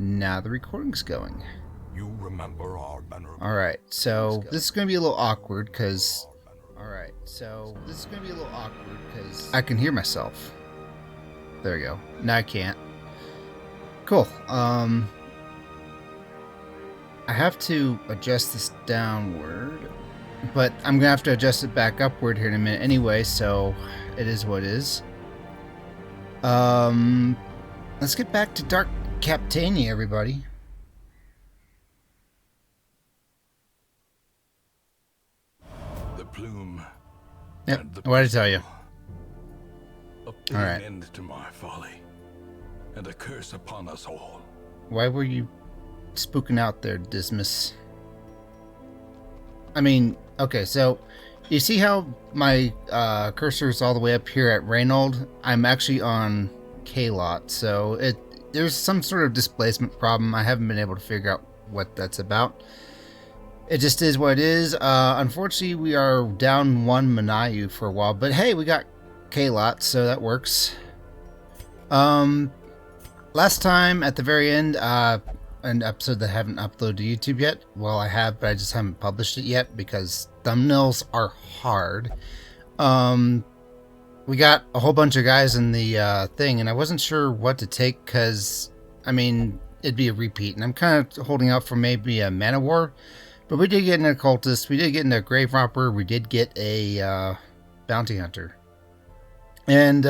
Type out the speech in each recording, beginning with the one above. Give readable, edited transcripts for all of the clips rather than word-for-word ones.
Now the recording's going. You remember our venerable. Alright, so this is going to be a little awkward because I can hear myself. There we go. Now I can't. Cool. I have to adjust this downward, but I'm going to have to adjust it back upward here in a minute anyway, so it is what it is. Let's get back to Dark Captania, everybody. The plume. Yep, and the what did I tell you? A fitting Alright. end to my folly, and a curse upon us all. Why were you spooking out there, Dismas? I mean, okay, so you see how my cursor is all the way up here at Reynold? I'm actually on K-Lot, so there's some sort of displacement problem. I haven't been able to figure out what that's about. It just is what it is. Unfortunately, we are down one Manayu for a while, but hey, we got K-Lot, so that works. Last time, at the very end, an episode that I haven't uploaded to YouTube yet. Well, I have, but I just haven't published it yet because thumbnails are hard. We got a whole bunch of guys in the thing, and I wasn't sure what to take because, I mean, it'd be a repeat, and I'm kind of holding out for maybe a Man of War. But we did get an occultist, we did get a grave robber, we did get a bounty hunter. And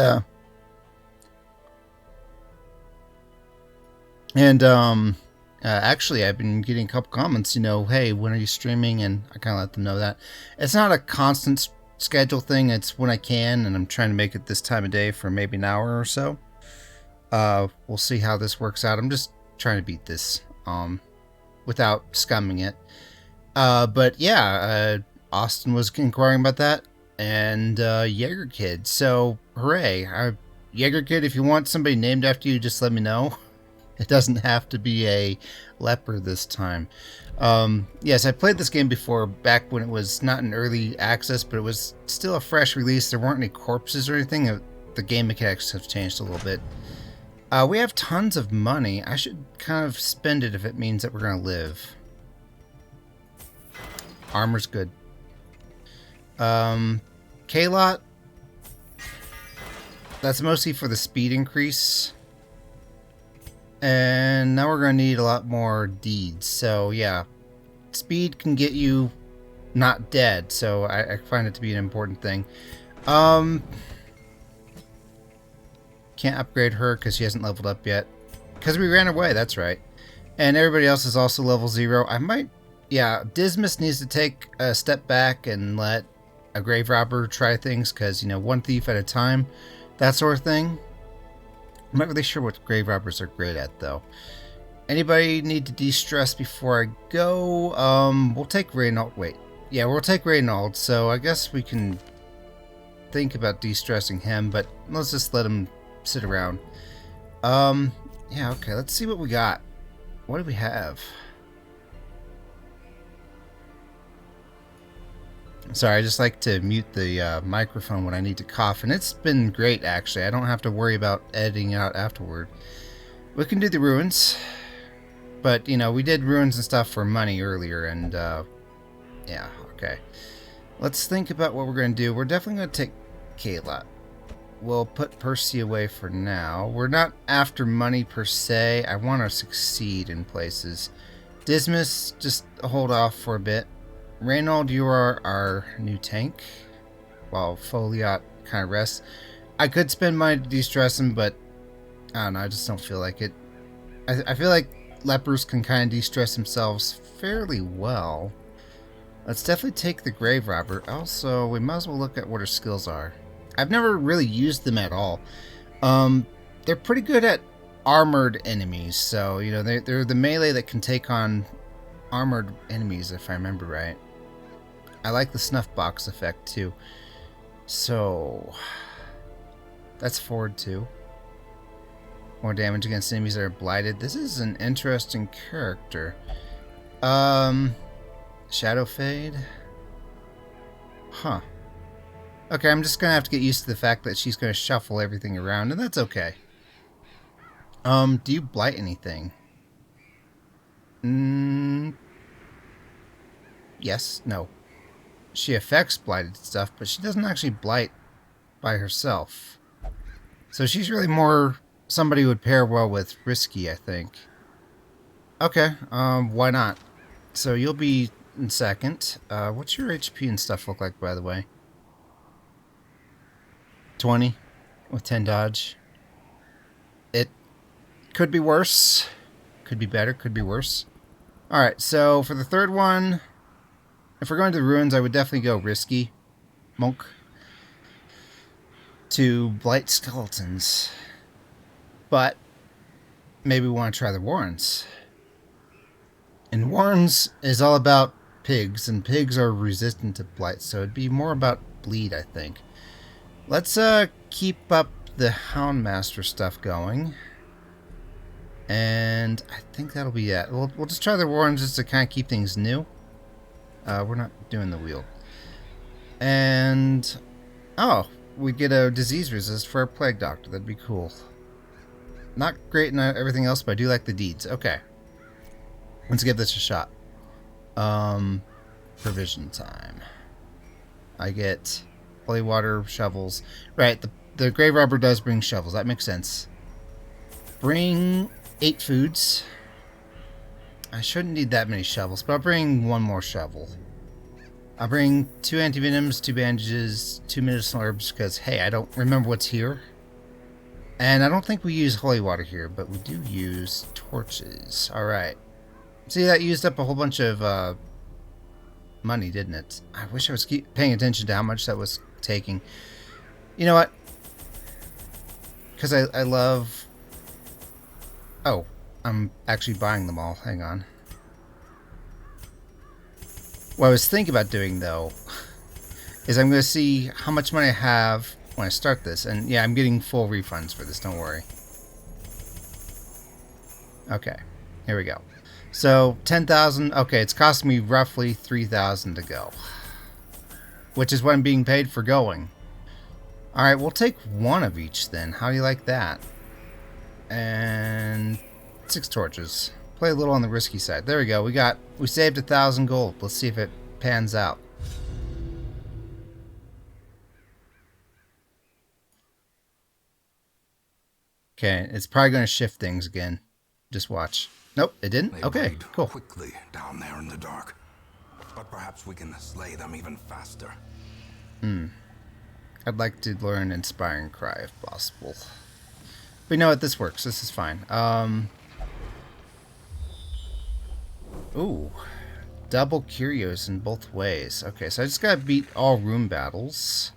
actually, I've been getting a couple comments, you know, hey, when are you streaming? And I kind of let them know that. It's not a constant schedule thing, it's when I can, and I'm trying to make it this time of day for maybe an hour or so. We'll see how this works out. I'm just trying to beat this without scumming it. But yeah, Austin was inquiring about that, and Jaeger Kid. So hooray! Jaeger Kid, if you want somebody named after you, just let me know. It doesn't have to be a leper this time. Yes, I played this game before, back when it was not in early access, but it was still a fresh release. There weren't any corpses or anything. The game mechanics have changed a little bit. We have tons of money. I should kind of spend it if it means that we're going to live. Armor's good. K-Lot. That's mostly for the speed increase. And now we're going to need a lot more deeds. So yeah, speed can get you not dead. So I find it to be an important thing. Can't upgrade her because she hasn't leveled up yet. Because we ran away, that's right. And everybody else is also level 0. I might... Yeah, Dismas needs to take a step back and let a grave robber try things, because, you know, one thief at a time, that sort of thing. I'm not really sure what grave robbers are great at, though. Anybody need to de-stress before I go? We'll take Reynold. Wait. Yeah, we'll take Reynold, so I guess we can think about de-stressing him, but let's just let him sit around. Yeah, okay, let's see what we got. What do we have? Sorry, I just like to mute the microphone when I need to cough, and it's been great, actually. I don't have to worry about editing out afterward. We can do the ruins, but, you know, we did ruins and stuff for money earlier, and, yeah, okay. Let's think about what we're going to do. We're definitely going to take K-Lot. We'll put Percy away for now. We're not after money, per se. I want to succeed in places. Dismas, just hold off for a bit. Reynold, you are our new tank, while Foliot kind of rests. I could spend money to de-stress him, but I don't know, I just don't feel like it. I feel like lepers can kind of de-stress themselves fairly well. Let's definitely take the grave robber. Also, we might as well look at what her skills are. I've never really used them at all. They're pretty good at armored enemies, so, you know, they're the melee that can take on armored enemies, if I remember right. I like the snuff box effect too. So that's forward 2. More damage against enemies that are blighted. This is an interesting character. Shadow Fade. Huh. Okay, I'm just gonna have to get used to the fact that she's gonna shuffle everything around, and that's okay. Do you blight anything? Mm, yes, no. She affects blighted stuff, but she doesn't actually blight by herself. So she's really more somebody who would pair well with Risky, I think. Okay, why not? So you'll be in second. What's your HP and stuff look like, by the way? 20 with 10 dodge. It could be worse. Could be better, could be worse. Alright, so for the third one, if we're going to the ruins, I would definitely go Risky. Monk. To blight skeletons. But maybe we want to try the Warrens. And Warrens is all about pigs, and pigs are resistant to blight, so it'd be more about bleed, I think. Let's keep up the Houndmaster stuff going. And I think that'll be it. We'll just try the Warrens just to kind of keep things new. We're not doing the wheel. And oh, we get a disease resist for a plague doctor. That'd be cool. Not great in everything else, but I do like the deeds. Okay. Let's give this a shot. Provision time. I get holy water, shovels. Right, the grave robber does bring shovels. That makes sense. Bring 8 foods. I shouldn't need that many shovels, but I'll bring 1 more shovel. I'll bring 2 antivenoms, 2 bandages, 2 medicinal herbs, because, hey, I don't remember what's here. And I don't think we use holy water here, but we do use torches. Alright. See, that used up a whole bunch of money, didn't it? I wish I was paying attention to how much that was taking. You know what? Because I love... Oh, I'm actually buying them all. Hang on. What I was thinking about doing, though, is I'm going to see how much money I have when I start this. And yeah, I'm getting full refunds for this, don't worry. Okay, here we go. So, 10,000. Okay, it's costing me roughly 3,000 to go. Which is what I'm being paid for going. Alright, we'll take 1 of each then. How do you like that? And 6 torches. Play a little on the risky side. There we go. We saved 1,000 gold. Let's see if it pans out. Okay, it's probably going to shift things again. Just watch. Nope, it didn't? They Okay, bleed cool. quickly down there in the dark. But perhaps we can slay them even faster. I'd like to learn Inspiring Cry if possible. But you know what? This works. This is fine. Ooh. Double curios in both ways. Okay, so I just gotta beat all room battles.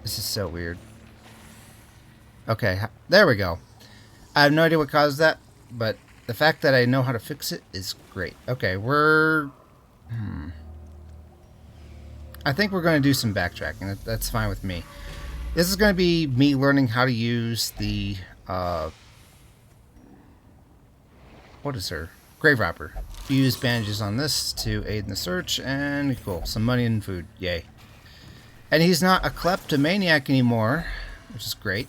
This is so weird. Okay, there we go. I have no idea what caused that, but the fact that I know how to fix it is great. Okay, we're... I think we're going to do some backtracking. That's fine with me. This is going to be me learning how to use the... what is her? Grave Robber. Use bandages on this to aid in the search, and cool. Some money and food. Yay. And he's not a kleptomaniac anymore, which is great.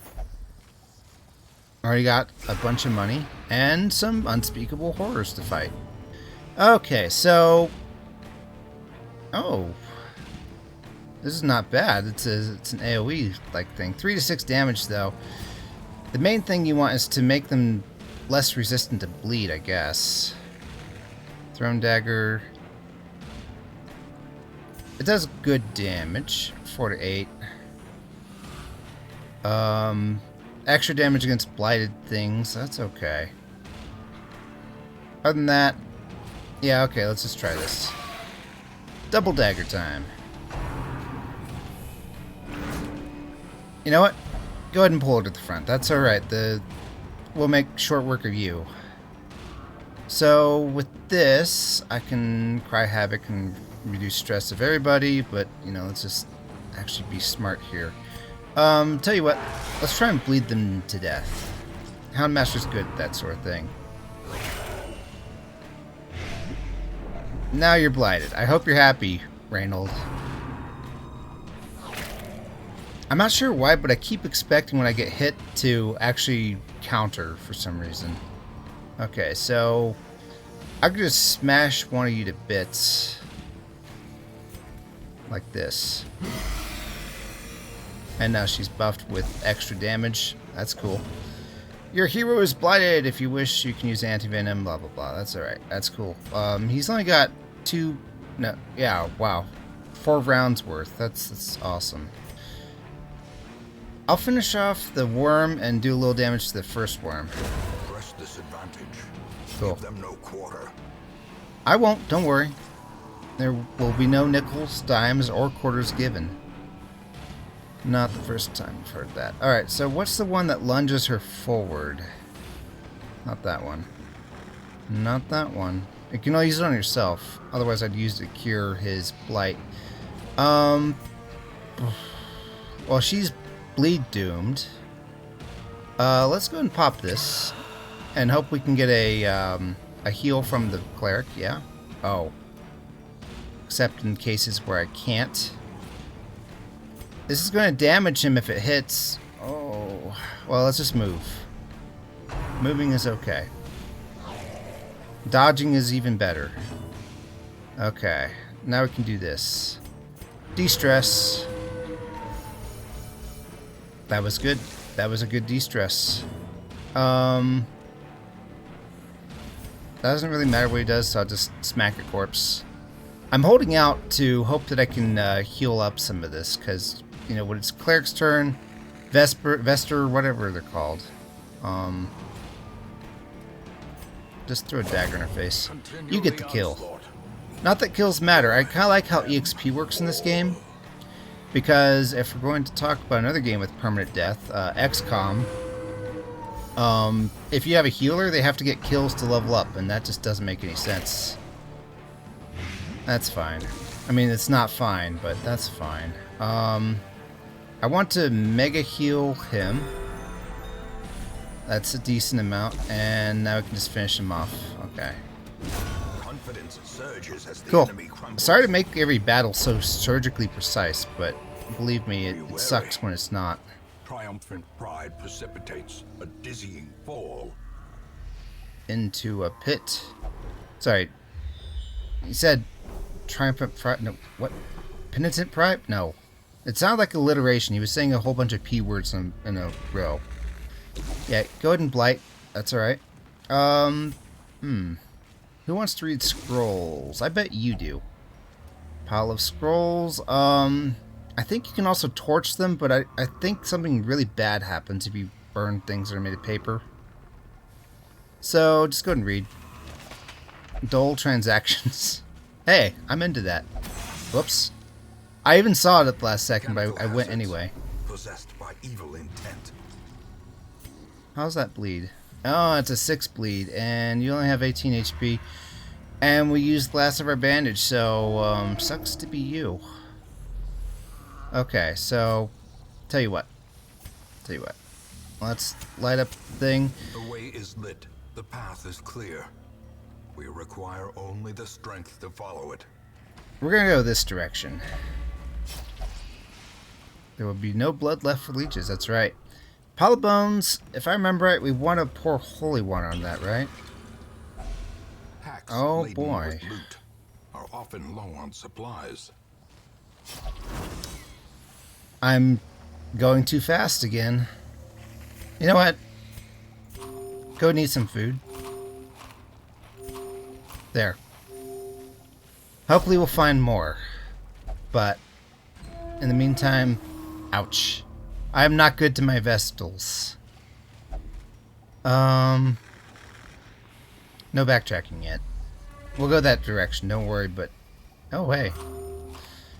Already got a bunch of money and some unspeakable horrors to fight. Okay, so... Oh. This is not bad. It's an AoE-like thing. 3 to 6 damage, though. The main thing you want is to make them less resistant to bleed, I guess. Thrown dagger... It does good damage. 4 to 8. Extra damage against blighted things. That's okay. Other than that, yeah, okay, let's just try this. Double dagger time. You know what? Go ahead and pull it to the front. That's alright. We'll make short work of you. So, with this, I can cry havoc and reduce stress of everybody, but, you know, let's just actually be smart here. Tell you what, let's try and bleed them to death. Houndmaster's good at that sort of thing. Now you're blighted. I hope you're happy, Reynold. I'm not sure why, but I keep expecting when I get hit to actually counter for some reason. Okay, so I could just smash one of you to bits. Like this. And now she's buffed with extra damage. That's cool. Your hero is blighted. If you wish, you can use anti-venom, blah, blah, blah. That's alright. That's cool. He's only got 2... No, yeah, wow. 4 rounds worth. That's awesome. I'll finish off the worm and do a little damage to the first worm. Press this advantage. Cool. Give them no quarter. I won't. Don't worry. There will be no nickels, dimes, or quarters given. Not the first time I've heard that. Alright, so what's the one that lunges her forward? Not that one. Not that one. You can only use it on yourself. Otherwise, I'd use it to cure his blight. Well, she's bleed doomed. Let's go and pop this. And hope we can get a heal from the cleric. Yeah? Oh. Except in cases where I can't. This is going to damage him if it hits. Oh. Well, let's just move. Moving is okay. Dodging is even better. Okay. Now we can do this. De-stress. That was good. That was a good de-stress. Doesn't really matter what he does, so I'll just smack a corpse. I'm holding out to hope that I can heal up some of this, because, you know, when it's Cleric's turn, Vester, whatever they're called, just throw a dagger in her face. You get the kill. Not that kills matter. I kind of like how EXP works in this game, because if we're going to talk about another game with permanent death, XCOM, if you have a healer, they have to get kills to level up, and that just doesn't make any sense. That's fine. I mean, it's not fine, but that's fine. I want to mega heal him. That's a decent amount, and now we can just finish him off. Okay. Confidence surges as the Cool. enemy crumbles. Sorry to make every battle so surgically precise, but believe me, it sucks when it's not. Triumphant pride precipitates a dizzying fall. Into a pit. Sorry. He said triumphant pride. No, what? Penitent pride? No. It sounded like alliteration. He was saying a whole bunch of P words in a row. Yeah, go ahead and blight. That's alright. Who wants to read scrolls? I bet you do. Pile of scrolls. I think you can also torch them, but I think something really bad happens if you burn things that are made of paper. So, just go ahead and read. Dole transactions. Hey, I'm into that. Whoops. I even saw it at the last second, but I went anyway. Possessed by evil intent. How's that bleed? Oh, it's a 6 bleed, and you only have 18 HP. And we used the last of our bandage, so, sucks to be you. Okay, so, tell you what. Let's light up the thing. The way is lit. The path is clear. We require only the strength to follow it. We're gonna go this direction. There will be no blood left for leeches, that's right. Pile of bones, if I remember right, we want to pour holy water on that, right? Packs Oh laden boy. with loot are often low on supplies. I'm going too fast again. You know what? Go and eat some food. There. Hopefully we'll find more. But in the meantime, ouch. I am not good to my vestals. No backtracking yet. We'll go that direction, don't worry, but... Oh, hey.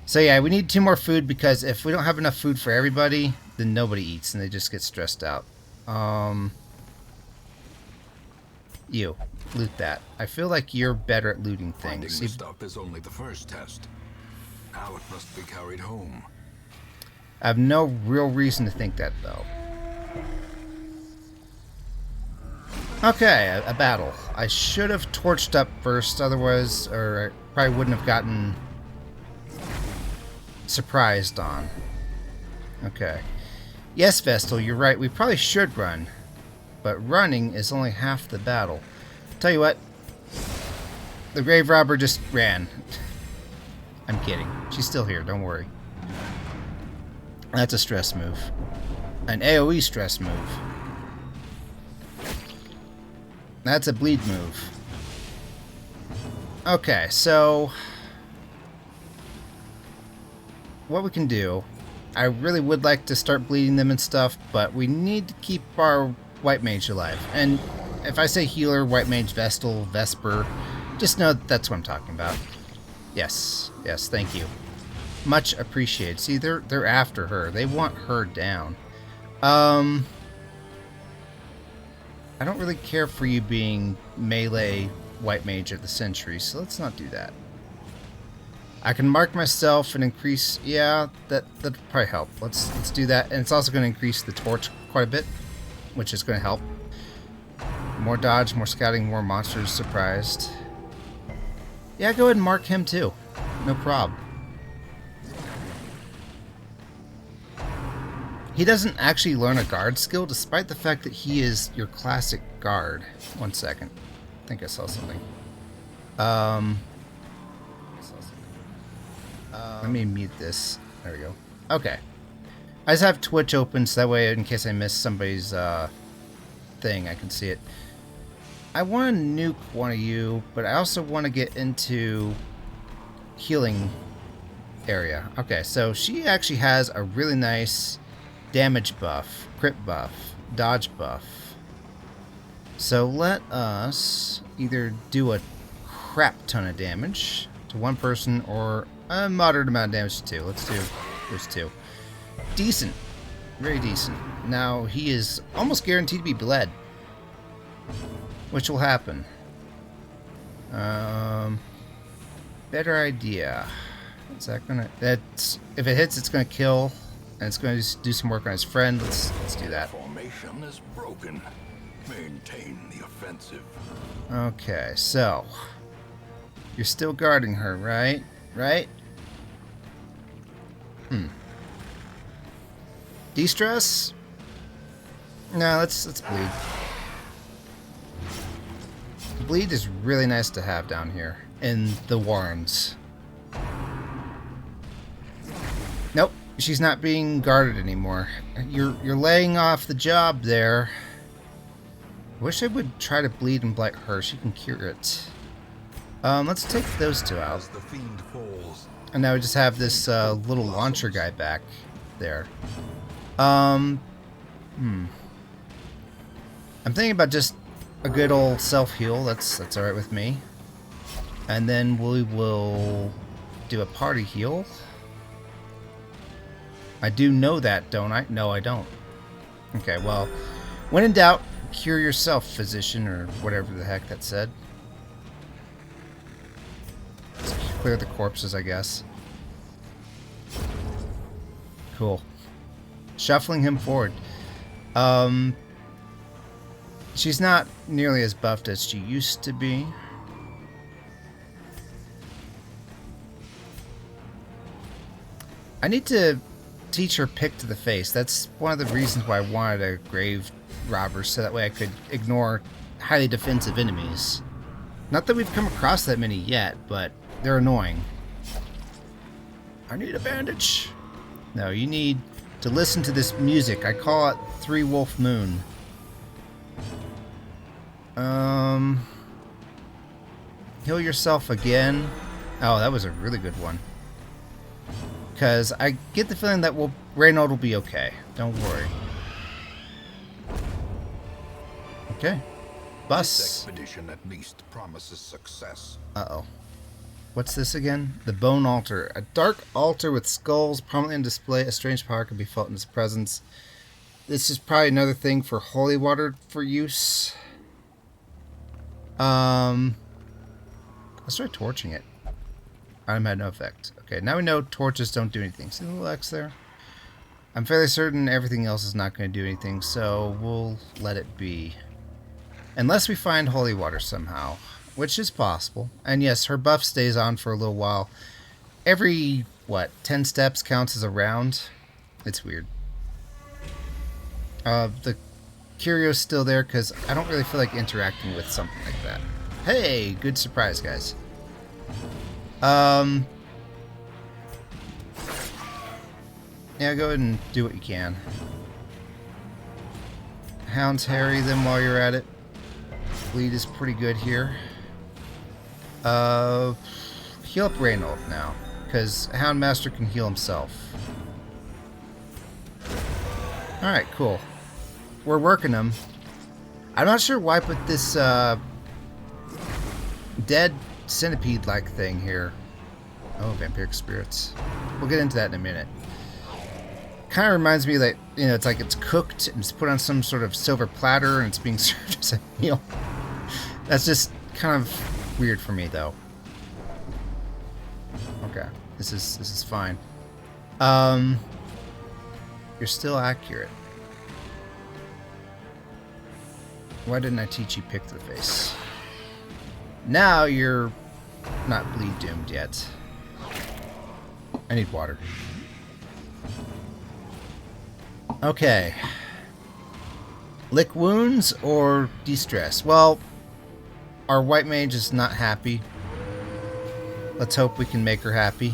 So yeah, we need 2 more food, because if we don't have enough food for everybody, then nobody eats, and they just get stressed out. You. Loot that. I feel like you're better at looting Finding things. the stuff is only the first test. Now it must be carried home. I have no real reason to think that, though. Okay, a battle. I should have torched up first, otherwise, or I probably wouldn't have gotten surprised on. Okay. Yes, Vestal, you're right. We probably should run. But running is only half the battle. Tell you what. The grave robber just ran. I'm kidding. She's still here, don't worry. That's a stress move. An AoE stress move. That's a bleed move. Okay, so what we can do, I really would like to start bleeding them and stuff, but we need to keep our white mage alive. And if I say healer, white mage, Vestal, Vesper, just know that's what I'm talking about. Yes, yes, thank you. Much appreciated. See, they're after her. They want her down. I don't really care for you being melee white mage of the century, so let's not do that. I can mark myself and increase. Yeah, that'd probably help. Let's do that, and it's also going to increase the torch quite a bit, which is going to help. More dodge, more scouting, more monsters surprised. Yeah, go ahead and mark him too. No problem. He doesn't actually learn a guard skill, despite the fact that he is your classic guard. 1 second. I think I saw something. Let me mute this. There we go. Okay. I just have Twitch open, so that way, in case I miss somebody's thing, I can see it. I want to nuke one of you, but I also want to get into healing area. Okay, so she actually has a really nice damage buff, crit buff, dodge buff. So let us either do a crap ton of damage to one person or a moderate amount of damage to two. Let's do those two. Decent. Very decent. Now he is almost guaranteed to be bled, which will happen. Better idea. Is that gonna... That's... If it hits, it's gonna kill. And it's going to do some work on his friend. Let's do that. Formation is broken. Maintain the offensive. Okay, so you're still guarding her, right? Right? De-stress? No, let's bleed. Bleed is really nice to have down here in the Warrens. Nope. She's not being guarded anymore. You're laying off the job there. Wish I would try to bleed and blight her. She can cure it. Let's take those two out. The fiend falls. And now we just have this little launcher guy back there. I'm thinking about just a good old self-heal. That's alright with me. And then we will do a party heal. I do know that, don't I? No, I don't. Okay, well, when in doubt, cure yourself, physician, or whatever the heck that said. Let's clear the corpses, I guess. Cool. Shuffling him forward. She's not nearly as buffed as she used to be. I need to teach her pick to the face. That's one of the reasons why I wanted a grave robber, so that way I could ignore highly defensive enemies. Not that we've come across that many yet, but they're annoying. I need a bandage. No, you need to listen to this music. I call it Three Wolf Moon. Heal yourself again. Oh, that was a really good one. Because I get the feeling that Reynold will be okay. Don't worry. Okay. Bus. This expedition at least promises success. Uh-oh. What's this again? The Bone Altar. A dark altar with skulls prominently on display. A strange power can be felt in its presence. This is probably another thing for holy water for use. Let's try torching it. Item had no effect. Okay, now we know torches don't do anything. See the little X there? I'm fairly certain everything else is not going to do anything, so we'll let it be. Unless we find holy water somehow, which is possible. And yes, her buff stays on for a little while. Every, 10 steps counts as a round? It's weird. The curio's still there because I don't really feel like interacting with something like that. Hey, good surprise, guys. Yeah, go ahead and do what you can. Hounds harry them while you're at it. Bleed is pretty good here. Heal up Reynold now, because Houndmaster can heal himself. Alright, cool. We're working them. I'm not sure why I put this dead centipede-like thing here. Oh, vampiric spirits. We'll get into that in a minute. Kind of reminds me that, you know, it's like it's cooked and it's put on some sort of silver platter and it's being served as a meal. That's just kind of weird for me, though. Okay, this is fine. You're still accurate. Why didn't I teach you pick to the face? Now you're not bleed doomed yet. I need water. Okay. Lick wounds or de-stress? Well, our white mage is not happy. Let's hope we can make her happy.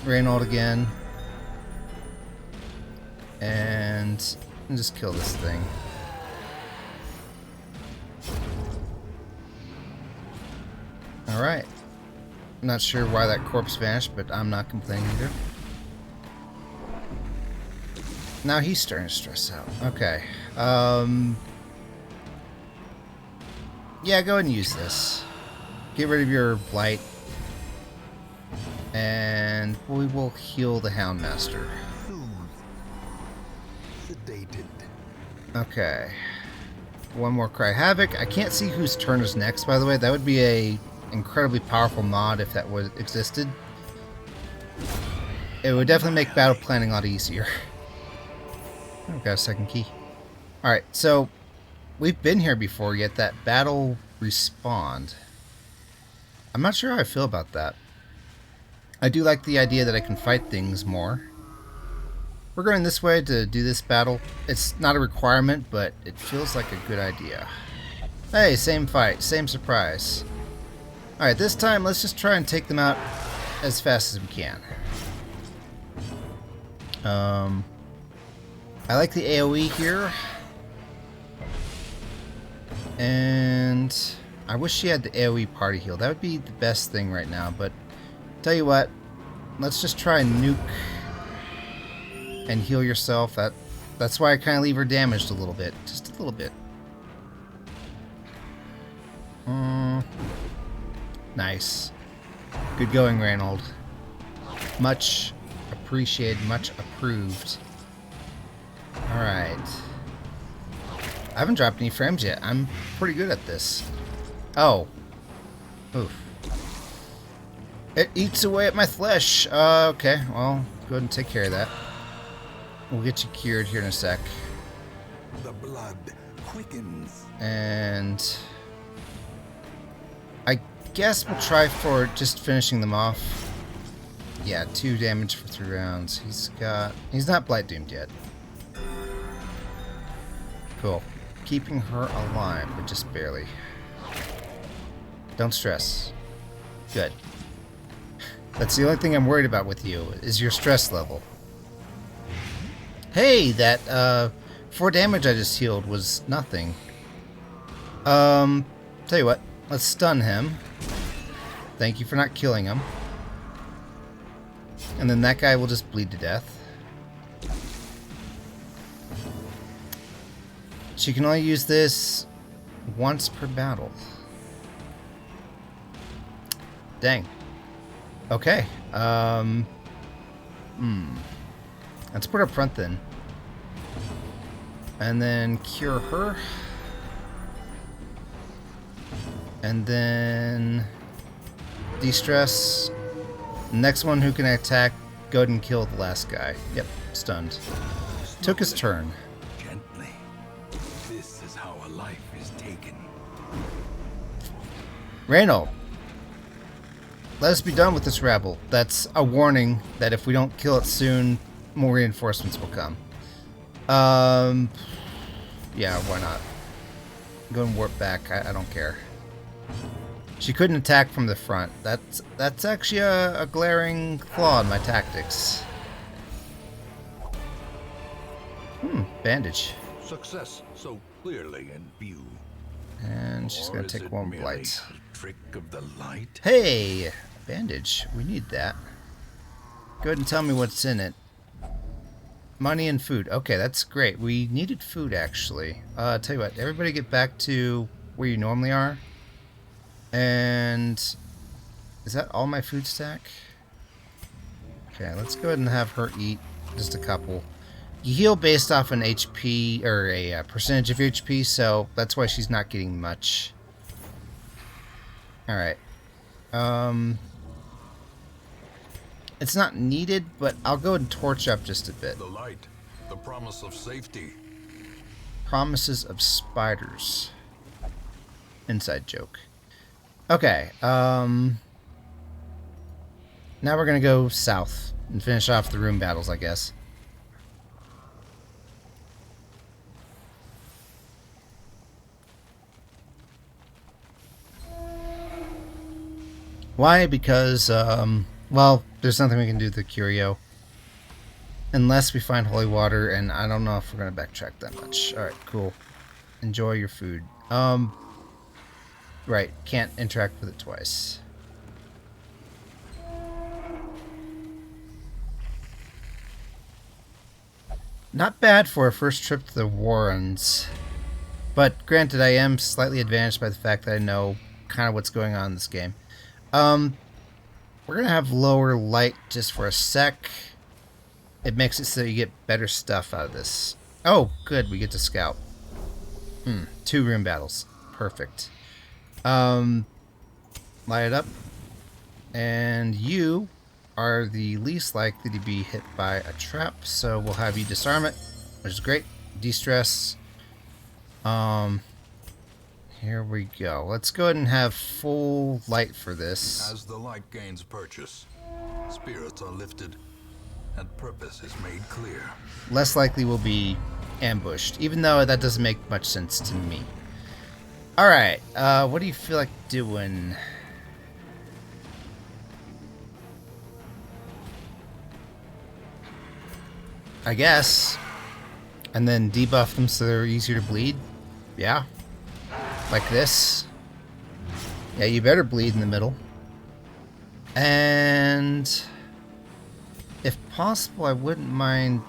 Reynold again. And just kill this thing. Alright. Not sure why that corpse vanished, but I'm not complaining either. Now he's starting to stress out. Okay. Yeah, go ahead and use this. Get rid of your blight. And we will heal the Houndmaster. Sedated. Okay. One more Cry Havoc. I can't see whose turn is next, by the way. That would be a incredibly powerful mod if that existed. It would definitely make battle planning a lot easier. I've got a second key. Alright, so we've been here before, yet that battle respawned. I'm not sure how I feel about that. I do like the idea that I can fight things more. We're going this way to do this battle. It's not a requirement, but it feels like a good idea. Hey, same fight, same surprise. Alright, this time let's just try and take them out as fast as we can. I like the AoE here. And I wish she had the AoE party heal. That would be the best thing right now, but tell you what, let's just try and nuke and heal yourself. That's why I kind of leave her damaged a little bit. Just a little bit. Nice. Good going, Reynold. Much appreciated, much approved. Alright. I haven't dropped any frames yet. I'm pretty good at this. Oh. Oof. It eats away at my flesh. Okay, well, go ahead and take care of that. We'll get you cured here in a sec. The blood quickens. And I guess we'll try for just finishing them off. Yeah, 2 damage for 3 rounds. He's not blight doomed yet. Cool. Keeping her alive, but just barely. Don't stress. Good. That's the only thing I'm worried about with you, is your stress level. Hey, that 4 damage I just healed was nothing. Tell you what, let's stun him. Thank you for not killing him. And then that guy will just bleed to death. She can only use this once per battle. Dang. Okay. Let's put her up front then. And then cure her. And then de-stress. Next one who can attack, go ahead and kill the last guy. Yep, stunned. Took his turn. Gently. This is how a life is taken. Reynold, let us be done with this rabble. That's a warning that if we don't kill it soon, more reinforcements will come. Yeah, why not? Go and warp back. I don't care. She couldn't attack from the front. That's actually a glaring flaw in my tactics. Bandage. Success so clearly in view. And she's gonna take one merely blight. a trick of the light? Hey! Bandage. We need that. Go ahead and tell me what's in it. Money and food. Okay, that's great. We needed food, actually. Tell you what, everybody get back to where you normally are. And is that all my food stack? Okay, let's go ahead and have her eat just a couple. You heal based off an HP, or a percentage of HP, so that's why she's not getting much. Alright. It's not needed, but I'll go and torch up just a bit. The light, the promise of safety. Promises of spiders. Inside joke. Okay, now we're gonna go south and finish off the room battles, I guess. Why? Because, well, there's nothing we can do with the curio. Unless we find holy water, and I don't know if we're gonna backtrack that much. Alright, cool. Enjoy your food. Right, can't interact with it twice. Not bad for a first trip to the Warrens. But granted, I am slightly advantaged by the fact that I know kind of what's going on in this game. We're gonna have lower light just for a sec. It makes it so you get better stuff out of this. Oh, good, we get to scout. 2 room battles. Perfect. Light it up. And you are the least likely to be hit by a trap, so we'll have you disarm it, which is great. De-stress. Here we go. Let's go ahead and have full light for this. As the light gains purchase, spirits are lifted, and purpose is made clear. Less likely we'll be ambushed, even though that doesn't make much sense to me. Alright, what do you feel like doing? I guess. And then debuff them so they're easier to bleed? Yeah. Like this. Yeah, you better bleed in the middle. And if possible, I wouldn't mind...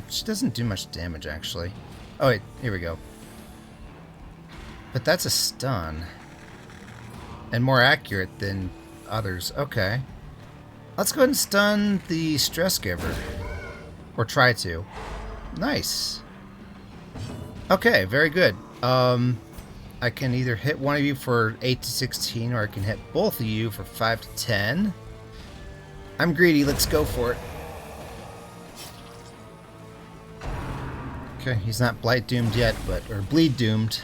she doesn't do much damage, actually. Oh, wait, here we go. But that's a stun. And more accurate than others. Okay. Let's go ahead and stun the stress giver. Or try to. Nice. Okay, very good. I can either hit one of you for 8 to 16, or I can hit both of you for 5 to 10. I'm greedy, let's go for it. Okay, he's not blight doomed yet, or bleed doomed.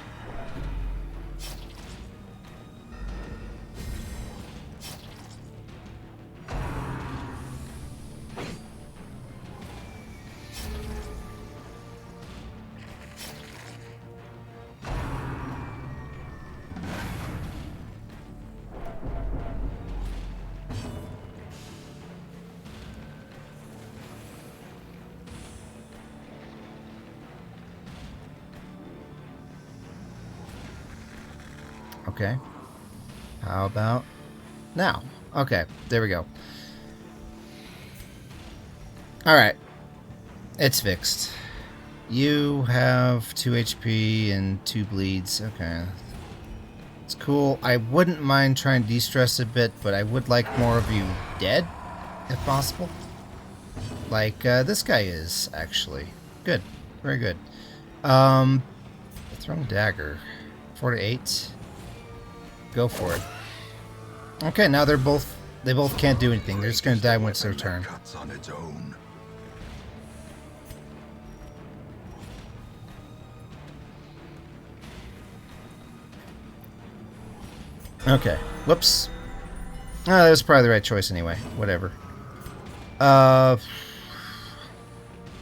Okay. How about now? Okay, there we go. Alright. It's fixed. You have 2 HP and 2 bleeds. Okay. It's cool. I wouldn't mind trying to de-stress a bit, but I would like more of you dead, if possible. Like this guy is, actually. Good. Very good. Throwing dagger. 4 to 8. Go for it. Okay, now they're both They both can't do anything. They're just going to die when it's their turn. Cuts on its own. Okay. Whoops. Oh, that was probably the right choice anyway. Whatever.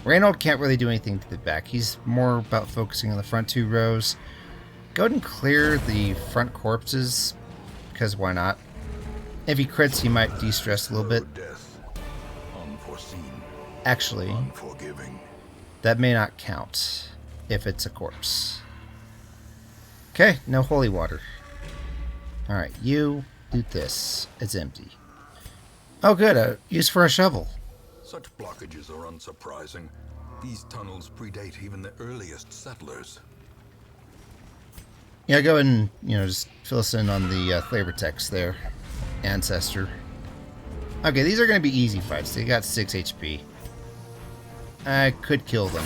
Reynold can't really do anything to the back. He's more about focusing on the front 2 rows. Go ahead and clear the front corpses, because why not? If he crits, he might de-stress a little bit. Death, unforeseen, Actually, unforgiving. that may not count if it's a corpse. Okay, no holy water. Alright, you do this. It's empty. Oh good, use for a shovel. Such blockages are unsurprising. These tunnels predate even the earliest settlers. Yeah, go ahead and, just fill us in on the flavor text there, Ancestor. Okay, these are going to be easy fights. They got 6 HP. I could kill them.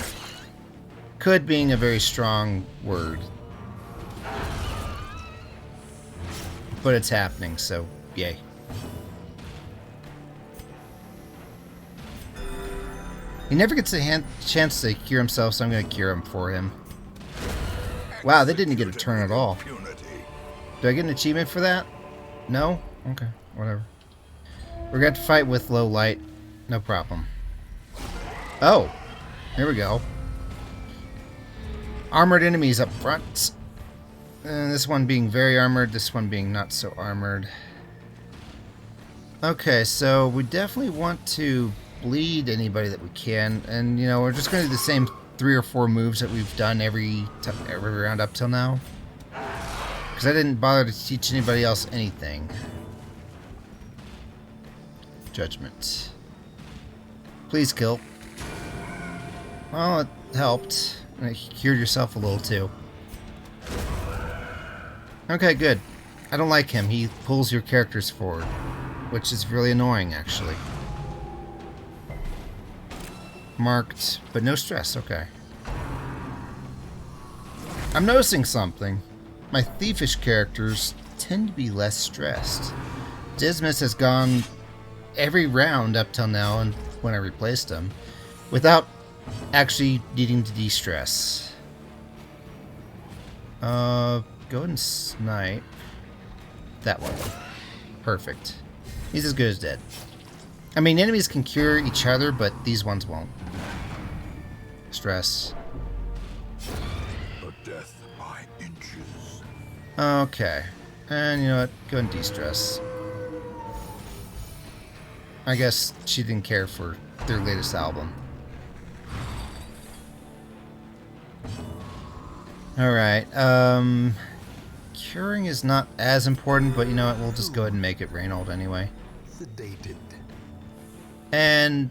Could being a very strong word. But it's happening, so yay. He never gets a chance to cure himself, so I'm going to cure him for him. Wow, they didn't get a turn at all. Do I get an achievement for that? No? Okay, whatever. We're going to have to fight with low light. No problem. Oh, here we go. Armored enemies up front. This one being very armored, this one being not so armored. Okay, so we definitely want to bleed anybody that we can, and we're just going to do the same 3 or 4 moves that we've done every round up till now, because I didn't bother to teach anybody else anything. Judgment. Please kill. Well, it helped. And it cured yourself a little too. Okay, good. I don't like him. He pulls your characters forward, which is really annoying, actually. Marked, but no stress. Okay. I'm noticing something. My thievish characters tend to be less stressed. Dismas has gone every round up till now, and when I replaced him, without actually needing to de-stress. Go ahead and snipe that one. Perfect. He's as good as dead. I mean, enemies can cure each other, but these ones won't. Stress. A death by inches. Okay. And you know what? Go and de-stress. I guess she didn't care for their latest album. Alright, curing is not as important, but you know what, we'll just go ahead and make it Reynold anyway. Sedated. And,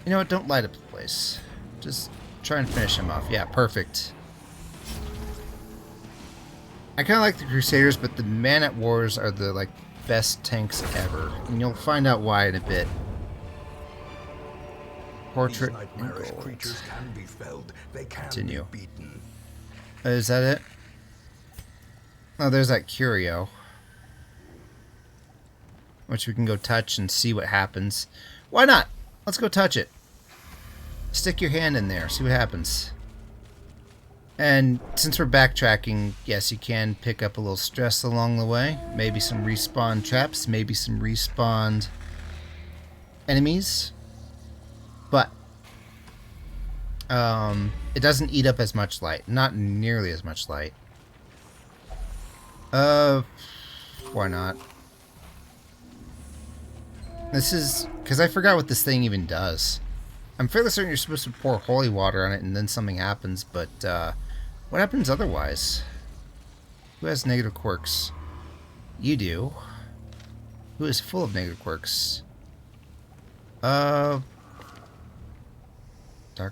you know what, don't light up the place. Just try and finish him off. Yeah, perfect. I kind of like the Crusaders, but the Man-at-Wars are the, best tanks ever. And you'll find out why in a bit. Portrait and gold. Creatures can be felled. They can Continue. be beaten. Is that it? Oh, there's that curio. Which we can go touch and see what happens. Why not? Let's go touch it. Stick your hand in there. See what happens. And since we're backtracking, yes, you can pick up a little stress along the way. Maybe some respawn traps. Maybe some respawned enemies. But it doesn't eat up as much light. Not nearly as much light. Why not? This is... because I forgot what this thing even does. I'm fairly certain you're supposed to pour holy water on it and then something happens, but, what happens otherwise? Who has negative quirks? You do. Who is full of negative quirks? Dark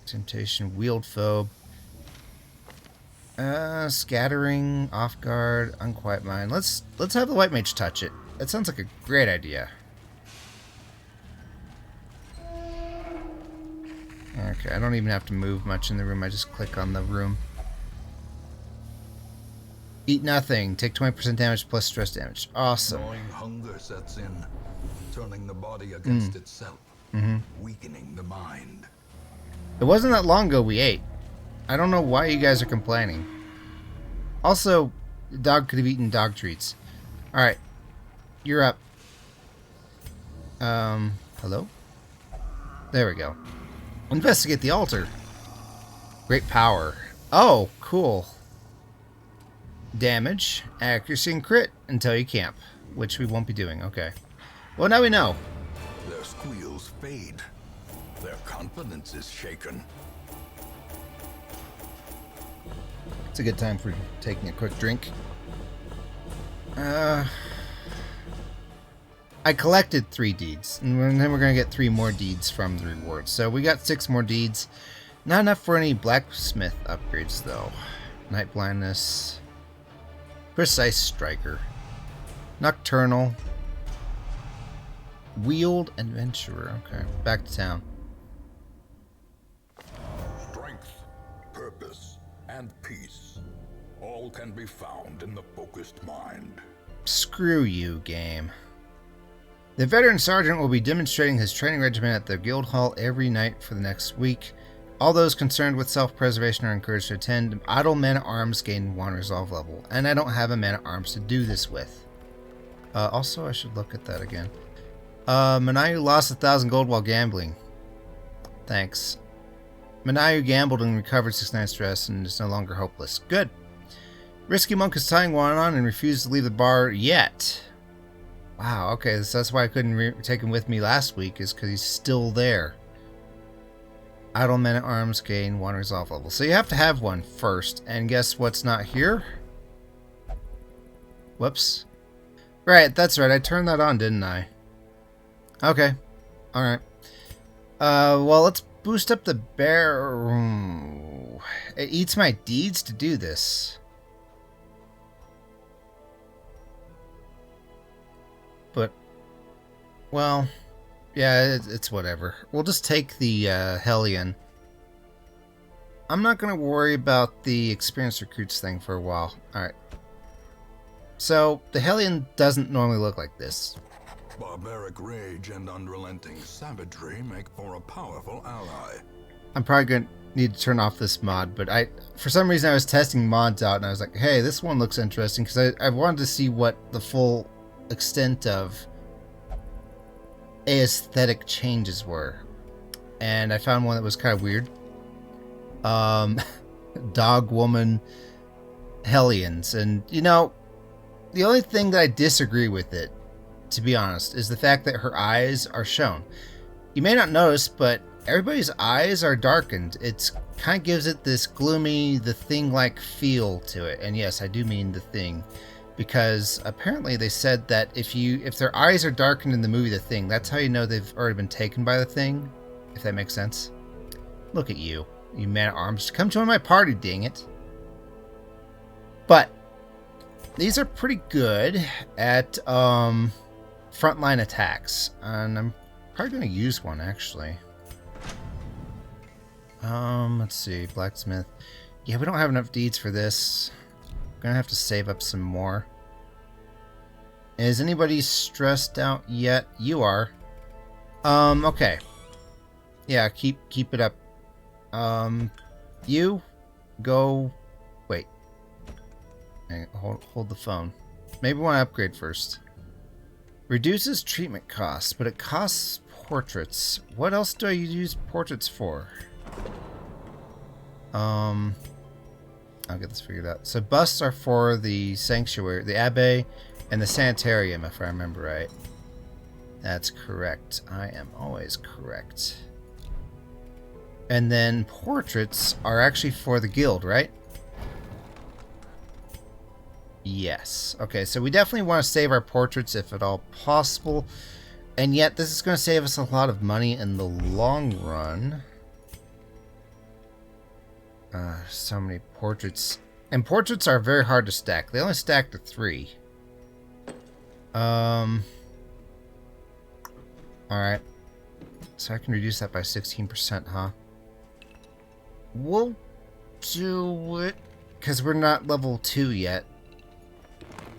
Temptation, Wield Phobe. Scattering, Off Guard, Unquiet Mind. Let's have the White Mage touch it. That sounds like a great idea. Okay, I don't even have to move much in the room. I just click on the room. Eat nothing. Take 20% damage plus stress damage. Awesome. Gnawing hunger sets in. turning the body against itself, weakening the mind. It wasn't that long ago we ate. I don't know why you guys are complaining. Also, the dog could have eaten dog treats. Alright. You're up. Hello? There we go. Investigate the altar. Great power. Oh, cool. Damage, accuracy, and crit until you camp. Which we won't be doing. Okay. Well, now we know. Their squeals fade. Their confidence is shaken. It's a good time for taking a quick drink. I collected 3 deeds, and then we're going to get 3 more deeds from the rewards. So we got 6 more deeds. Not enough for any blacksmith upgrades, though. Night blindness. Precise striker. Nocturnal. Wheeled adventurer. Okay, back to town. Strength, purpose, and peace. All can be found in the focused mind. Screw you, game. The veteran sergeant will be demonstrating his training regimen at the guild hall every night for the next week. All those concerned with self-preservation are encouraged to attend. Idle men-at-arms gain 1 resolve level, and I don't have a man-at-arms to do this with. Also, I should look at that again. Manayu lost 1,000 gold while gambling. Thanks. Manayu gambled and recovered 69 stress and is no longer hopeless. Good. Risky Monk is tying one on and refuses to leave the bar yet. Wow, okay, so that's why I couldn't take him with me last week, is because he's still there. Idle men at arms gain 1 resolve level. So you have to have one first, and guess what's not here? Whoops. Right, that's right, I turned that on, didn't I? Okay, alright. Well, let's boost up the bear. It eats my deeds to do this. But, well, yeah, it's whatever. We'll just take the Hellion. I'm not going to worry about the experienced recruits thing for a while. Alright. So, the Hellion doesn't normally look like this. Barbaric rage and unrelenting savagery make for a powerful ally. I'm probably going to need to turn off this mod, but for some reason I was testing mods out and I was like, hey, this one looks interesting, because I wanted to see what the full extent of aesthetic changes were, and I found one that was kind of weird. Dog woman Hellions, and you know, the only thing that I disagree with it, to be honest, is the fact that her eyes are shown. You may not notice, but everybody's eyes are darkened. It's kind of gives it this gloomy, The Thing-like feel to it, and yes, I do mean The Thing. Because apparently they said that if their eyes are darkened in the movie The Thing, that's how you know they've already been taken by the Thing, if that makes sense. Look at you, you man-at-arms. Come join my party, dang it. But these are pretty good at frontline attacks, and I'm probably going to use one actually. Let's see, blacksmith. Yeah, we don't have enough deeds for this. Gonna have to save up some more. Is anybody stressed out yet? You are. Okay. Yeah, keep it up. You go. Wait. Hold the phone. Maybe we want to upgrade first. Reduces treatment costs, but it costs portraits. What else do I use portraits for? I'll get this figured out. So busts are for the sanctuary, the abbey, and the sanitarium, if I remember right. That's correct. I am always correct. And then portraits are actually for the guild, right? Yes. Okay, so we definitely want to save our portraits if at all possible. And yet, this is going to save us a lot of money in the long run. So many portraits. And portraits are very hard to stack. They only stack to 3. Alright. So I can reduce that by 16%, huh? We'll do it, because we're not level 2 yet.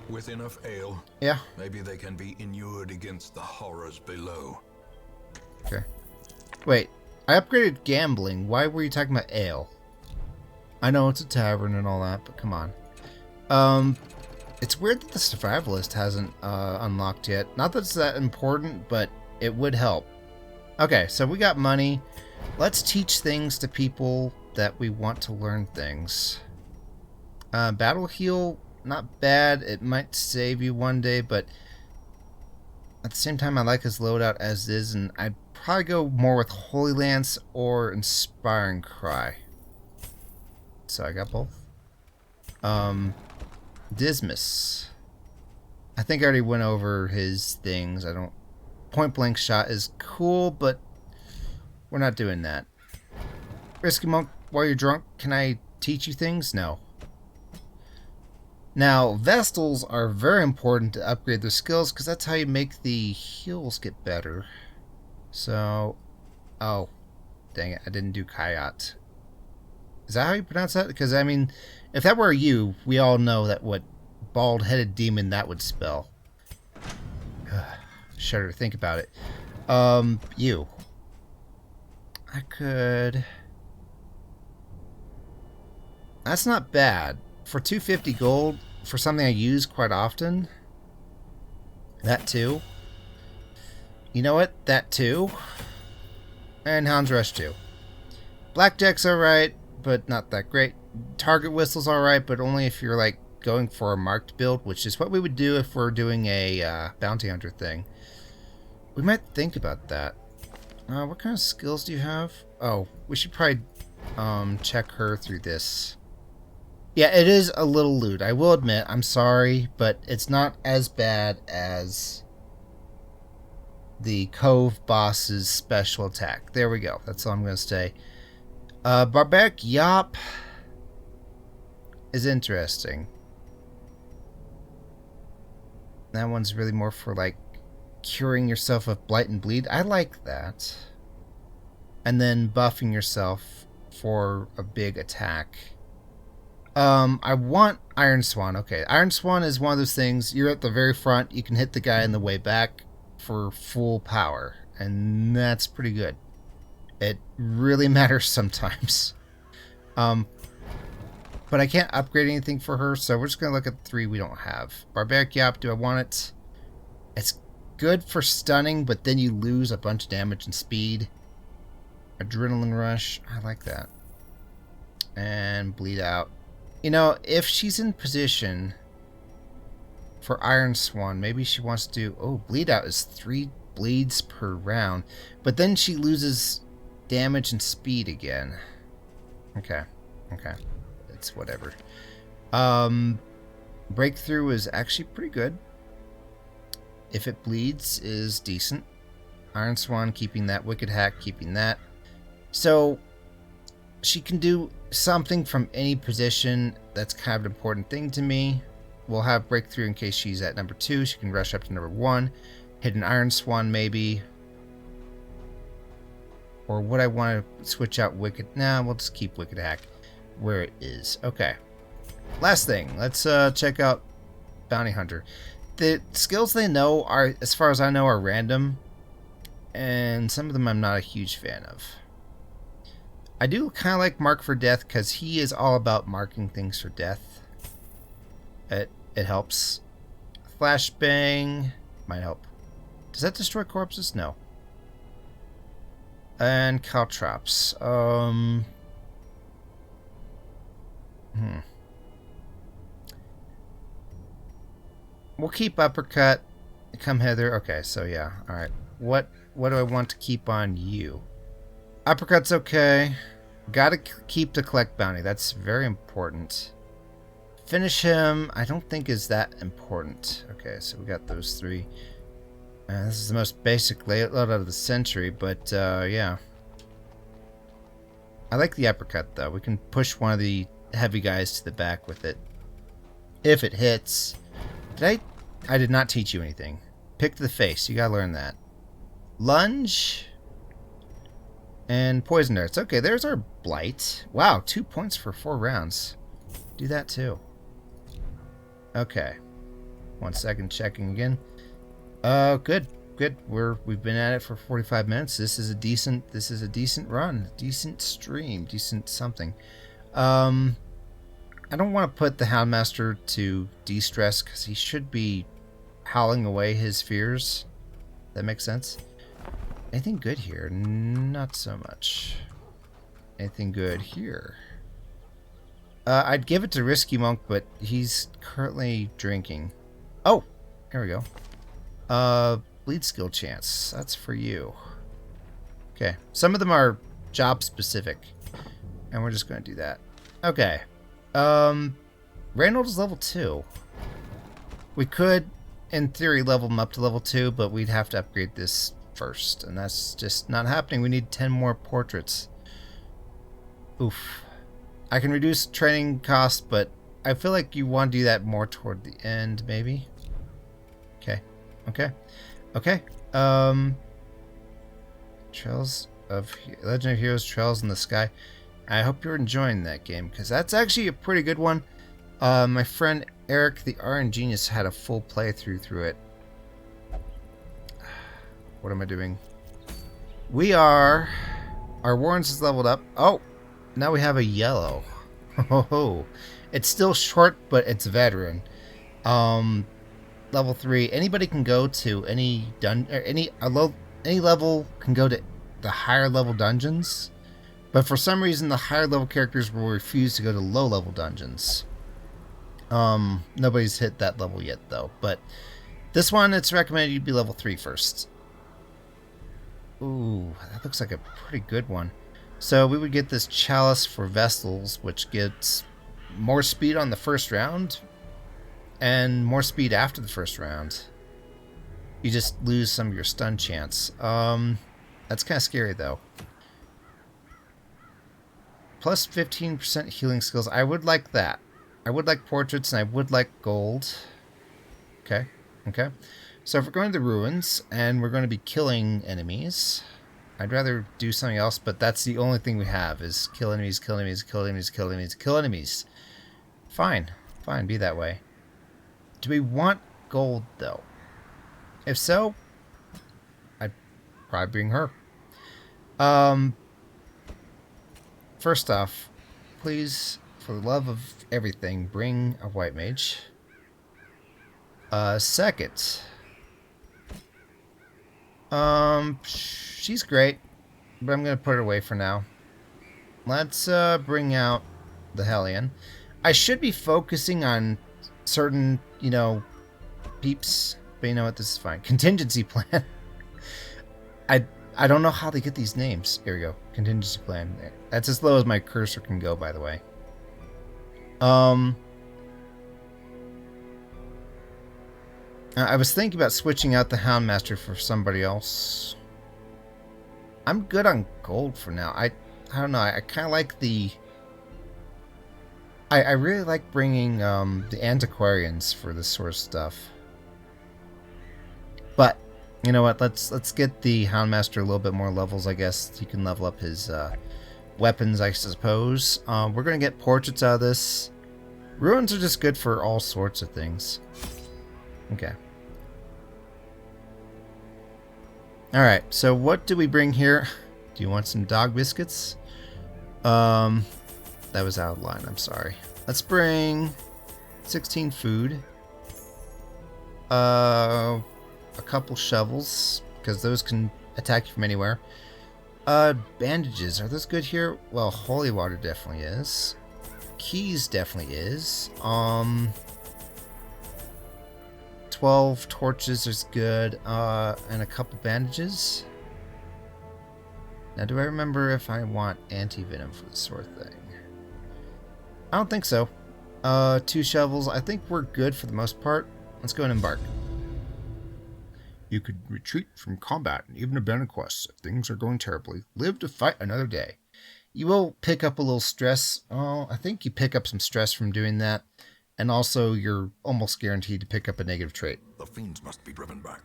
With enough ale, Yeah. maybe they can be inured against the horrors below. Okay. Wait, I upgraded gambling. Why were you talking about ale? I know it's a tavern and all that, but come on. It's weird that the survivalist hasn't unlocked yet. Not that it's that important, but it would help. Okay, so we got money. Let's teach things to people that we want to learn things. Battle heal, not bad. It might save you one day, but at the same time, I like his loadout as is, and I'd probably go more with Holy Lance or Inspiring Cry. So I got both. Dismas. I think I already went over his things. I don't... Point blank shot is cool, but we're not doing that. Risky Monk, while you're drunk, can I teach you things? No. Now, Vestals are very important to upgrade their skills, because that's how you make the heals get better. So... Oh. Dang it, I didn't do Kayat. Is that how you pronounce that? Because, I mean, if that were you, we all know that what bald-headed demon that would spell. Shudder to think about it. You. I could... That's not bad. For 250 gold, for something I use quite often. That too. You know what? That too. And Hound's Rush too. Blackjack's alright, but not that great. Target Whistle's alright, but only if you're like going for a marked build, which is what we would do if we're doing a bounty hunter thing. We might think about that. What kind of skills do you have? Oh, we should probably check her through this. Yeah, it is a little loot. I will admit, I'm sorry, but it's not as bad as the Cove boss's special attack. There we go. That's all I'm going to say. Barbaric Yop is interesting. That one's really more for, like, curing yourself of Blight and Bleed. I like that. And then buffing yourself for a big attack. I want Iron Swan. Okay, Iron Swan is one of those things, you're at the very front, you can hit the guy on the way back for full power. And that's pretty good. It really matters sometimes. But I can't upgrade anything for her, so we're just going to look at the 3 we don't have. Barbaric Yap, do I want it? It's good for stunning, but then you lose a bunch of damage and speed. Adrenaline Rush, I like that. And Bleed Out. You know, if she's in position for Iron Swan, maybe she wants to do... Oh, Bleed Out is 3 bleeds per round. But then she loses damage and speed again. Okay. Okay. It's whatever. Breakthrough is actually pretty good. If it bleeds is decent. Iron Swan, keeping that. Wicked Hack, keeping that. So, she can do something from any position. That's kind of an important thing to me. We'll have Breakthrough in case she's at number 2. She can rush up to number 1. Hit an Iron Swan, maybe. Or would I want to switch out Wicked? Nah, we'll just keep Wicked Hack where it is. Okay. Last thing. Let's check out Bounty Hunter. The skills they know are, as far as I know, are random. And some of them I'm not a huge fan of. I do kind of like Mark for Death because he is all about marking things for death. It helps. Flashbang might help. Does that destroy corpses? No. And Caltrops. We'll keep Uppercut. Come hither. Okay, so yeah. Alright. What do I want to keep on you? Uppercut's okay. Gotta keep the Collect Bounty. That's very important. Finish him, I don't think is that important. Okay, so we got those 3. This is the most basic layout of the century, but yeah. I like the uppercut though. We can push one of the heavy guys to the back with it. If it hits. I did not teach you anything. Pick to the face, you gotta learn that. Lunge. And Poison Darts. Okay, there's our Blight. Wow, 2 points for 4 rounds. Do that too. Okay. 1 second, checking again. Good. We've been at it for 45 minutes. This is a decent run, decent stream, decent something. I don't want to put the Houndmaster to de-stress because he should be howling away his fears. That makes sense. Anything good here? Not so much. Anything good here? I'd give it to Risky Monk, but he's currently drinking. Oh, here we go. Bleed skill chance. That's for you. Okay. Some of them are job specific, and we're just going to do that. Okay. Reynold is level 2. We could, in theory, level him up to level 2, but we'd have to upgrade this first, and that's just not happening. We need 10 more portraits. Oof. I can reduce training costs, but I feel like you want to do that more toward the end, maybe. Okay. Trails of Legend of Heroes, Trails in the Sky. I hope you're enjoying that game, because that's actually a pretty good one. My friend Eric, the RN Genius, had a full playthrough through it. What am I doing? Our Warrens is leveled up. Oh, now we have a yellow. Oh, it's still short, but it's veteran. Level 3. Anybody can go to any level can go to the higher level dungeons. But for some reason, the higher level characters will refuse to go to low level dungeons. Nobody's hit that level yet, though. But this one, it's recommended you be level 3 first. Ooh, that looks like a pretty good one. So we would get this Chalice for Vestals, which gets more speed on the first round, and more speed after the first round. You just lose some of your stun chance. That's kind of scary, though. Plus 15% healing skills. I would like that. I would like portraits, and I would like gold. Okay. So if we're going to the ruins, and we're going to be killing enemies, I'd rather do something else, but that's the only thing we have, is kill enemies, kill enemies, kill enemies, kill enemies, kill enemies. Fine, be that way. Do we want gold, though? If so, I'd probably bring her. First off, please, for the love of everything, bring a white mage. Second, she's great, but I'm gonna put her away for now. Let's bring out the Hellion. I should be focusing on certain, peeps, but you know what? This is fine. Contingency plan. I don't know how they get these names. Here we go. Contingency plan. That's as low as my cursor can go, by the way. I was thinking about switching out the Houndmaster for somebody else. I'm good on gold for now. I don't know. I kind of like the... I really like bringing the Antiquarians for this sort of stuff. But, you know what? Let's get the Houndmaster a little bit more levels, I guess. He can level up his weapons, I suppose. We're going to get portraits out of this. Ruins are just good for all sorts of things. Okay. Alright, so what do we bring here? Do you want some dog biscuits? That was out of line, I'm sorry. Let's bring 16 food. A couple shovels, because those can attack you from anywhere. Bandages, are those good here? Well, holy water definitely is. Keys definitely is. 12 torches is good, and a couple bandages. Now, do I remember if I want anti-venom for this sort of thing? I don't think so. 2 shovels. I think we're good for the most part. Let's go and embark. You could retreat from combat and even abandon quests if things are going terribly. Live to fight another day. You will pick up a little stress. Oh, I think you pick up some stress from doing that. And also, you're almost guaranteed to pick up a negative trait. The fiends must be driven back.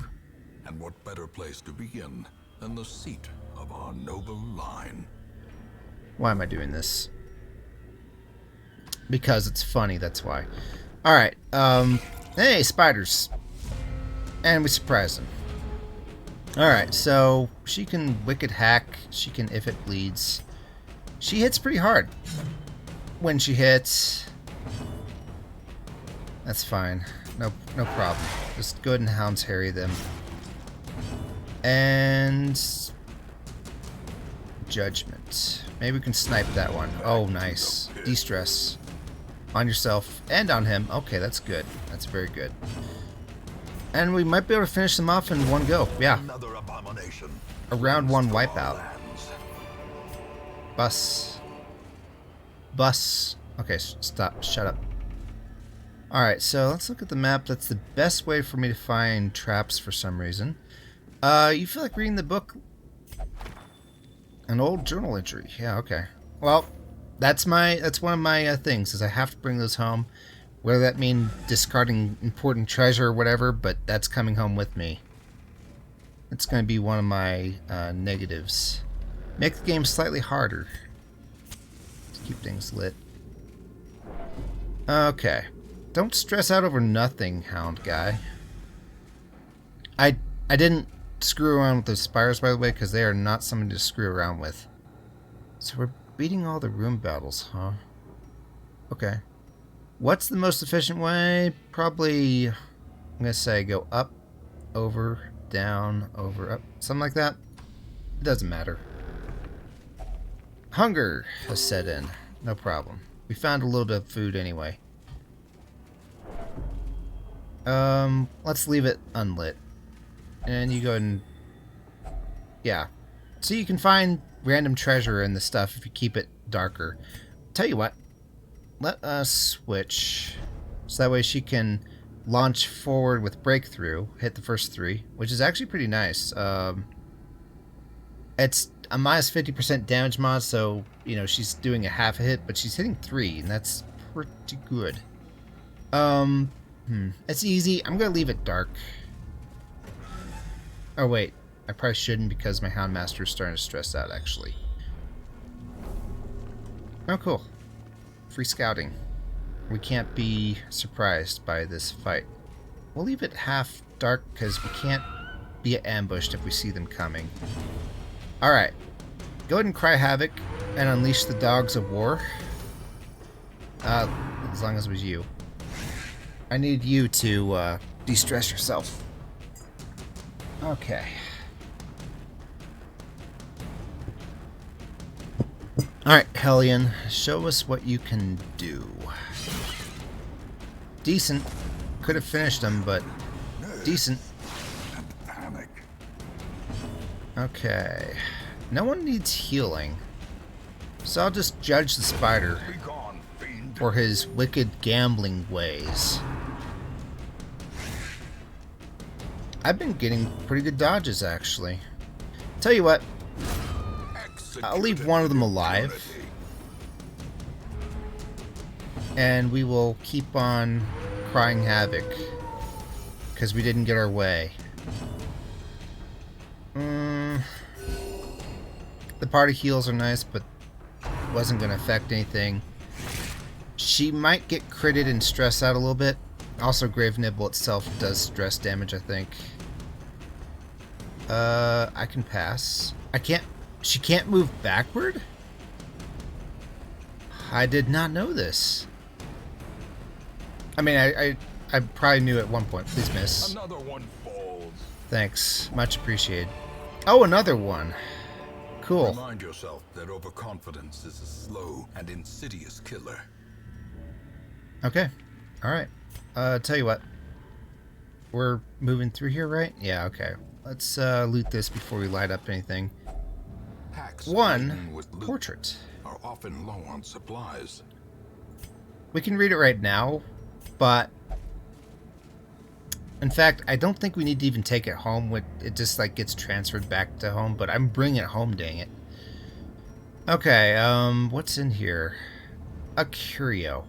And what better place to begin than the seat of our noble line? Why am I doing this? Because it's funny, that's why. Alright, Hey, spiders. And we surprised them. Alright, so she can wicked hack. She can if it bleeds. She hits pretty hard. When she hits... That's fine. No problem. Just go ahead and Hounds Harry them. And... Judgment. Maybe we can snipe that one. Oh, nice. De-stress. On yourself and on him. Okay, that's good. That's very good. And we might be able to finish them off in one go. Yeah. Another abomination. A round one wipeout. Bus. Bus. Okay, stop. Shut up. Alright, so let's look at the map. That's the best way for me to find traps for some reason. You feel like reading the book? An old journal entry. Yeah, okay. Well, that's one of my things, is I have to bring those home. Whether that mean discarding important treasure or whatever, but that's coming home with me. It's going to be one of my negatives. Make the game slightly harder. To keep things lit. Okay. Don't stress out over nothing, Hound Guy. I didn't screw around with those spires, by the way, because they are not something to screw around with. So we're beating all the room battles, huh? Okay. What's the most efficient way? Probably, I'm going to say go up, over, down, over, up. Something like that. It doesn't matter. Hunger has set in. No problem. We found a little bit of food anyway. Let's leave it unlit. And you go ahead and... Yeah. So you can find random treasure in the stuff if you keep it darker. Tell you what. Let us switch. So that way she can launch forward with breakthrough. Hit the first 3. Which is actually pretty nice. It's a minus 50% damage mod. So, you know, she's doing a half a hit. But she's hitting 3. And that's pretty good. It's easy. I'm going to leave it dark. Oh, wait. I probably shouldn't because my Houndmaster is starting to stress out, actually. Oh, cool. Free scouting. We can't be surprised by this fight. We'll leave it half dark because we can't be ambushed if we see them coming. Alright. Go ahead and cry havoc and unleash the dogs of war. As long as it was you. I need you to de-stress yourself. Okay. Alright, Hellion. Show us what you can do. Decent. Could have finished him, but decent. Okay. No one needs healing. So I'll just judge the spider for his wicked gambling ways. I've been getting pretty good dodges, actually. Tell you what, I'll leave one of them alive. And we will keep on crying havoc. Because we didn't get our way. The party heals are nice, but wasn't going to affect anything. She might get critted and stress out a little bit. Also, Grave Nibble itself does stress damage, I think. I can pass. I can't... She can't move backward? I did not know this. I mean, I probably knew at one point. Please miss. Another one falls. Thanks. Much appreciated. Oh, another one. Cool. Remind yourself that overconfidence is a slow and insidious killer. Okay. Alright. Tell you what. We're moving through here, right? Yeah, okay. Let's loot this before we light up anything. Hacks One with loot portrait. are often low on supplies. We can read it right now, but in fact, I don't think we need to even take it home. It just like gets transferred back to home, but I'm bringing it home, dang it. Okay, what's in here? A curio,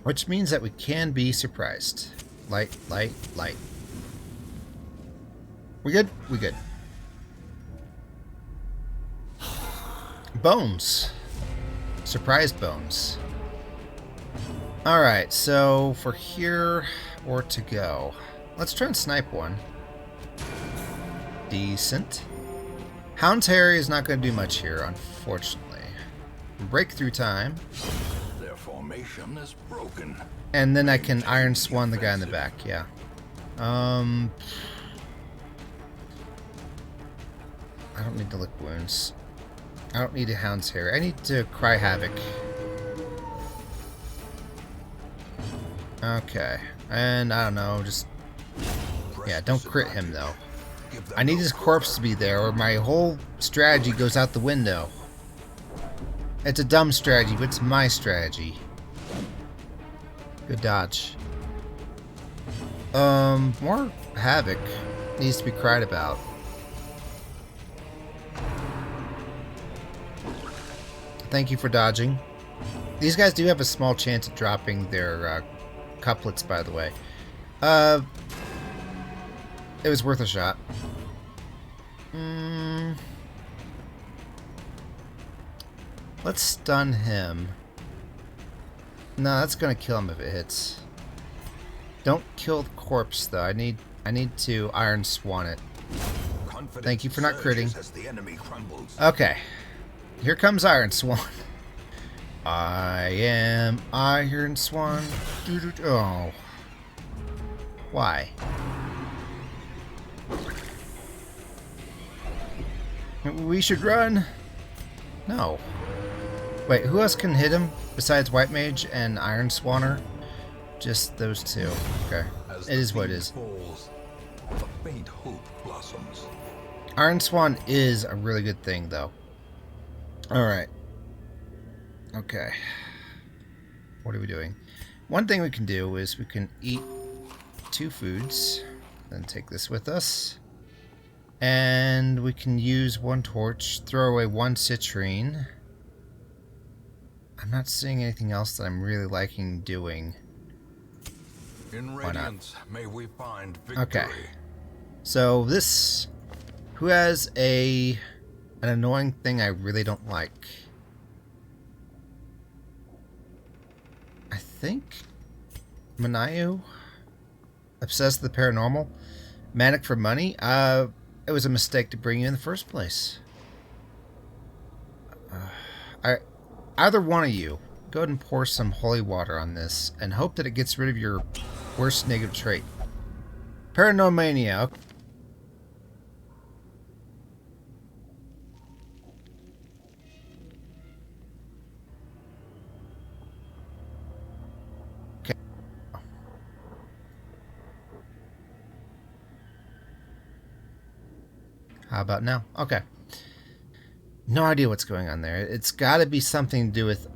which means that we can be surprised. Light, light, light. We good? We good. Bones. Surprise bones. Alright, so for here or to go, let's try and snipe one. Decent. Hound's Harry is not going to do much here, unfortunately. Breakthrough time. Their formation is broken. And then I can Iron Swan the guy in the back, yeah. I don't need to lick wounds. I don't need a Hound's Harry. I need to cry havoc. Okay. And I don't know, just... yeah, don't crit him though. I need his corpse to be there or my whole strategy goes out the window. It's a dumb strategy, but it's my strategy. Good dodge. More havoc needs to be cried about. Thank you for dodging. These guys do have a small chance of dropping their couplets, by the way. It was worth a shot. Let's stun him. No, that's gonna kill him if it hits. Don't kill the corpse though. I need to Iron Swan it. Thank you for not critting. Okay. Here comes Iron Swan. I am Iron Swan. Oh. Why? We should run. No. Wait, who else can hit him besides White Mage and Iron Swanner? Just those two. Okay. It is what it is. Iron Swan is a really good thing, though. Alright. Okay. What are we doing? One thing we can do is we can eat 2 foods. Then take this with us. And we can use 1 torch. Throw away 1 citrine. I'm not seeing anything else that I'm really liking doing. In radiance, may we find victory. Okay. So this... who has an annoying thing I really don't like? I think Manayu? Obsessed with the paranormal? Manic for money? It was a mistake to bring you in the first place. Either one of you, go ahead and pour some holy water on this and hope that it gets rid of your worst negative trait. Paranomania. Okay. How about now? Okay. No idea what's going on there. It's got to be something to do with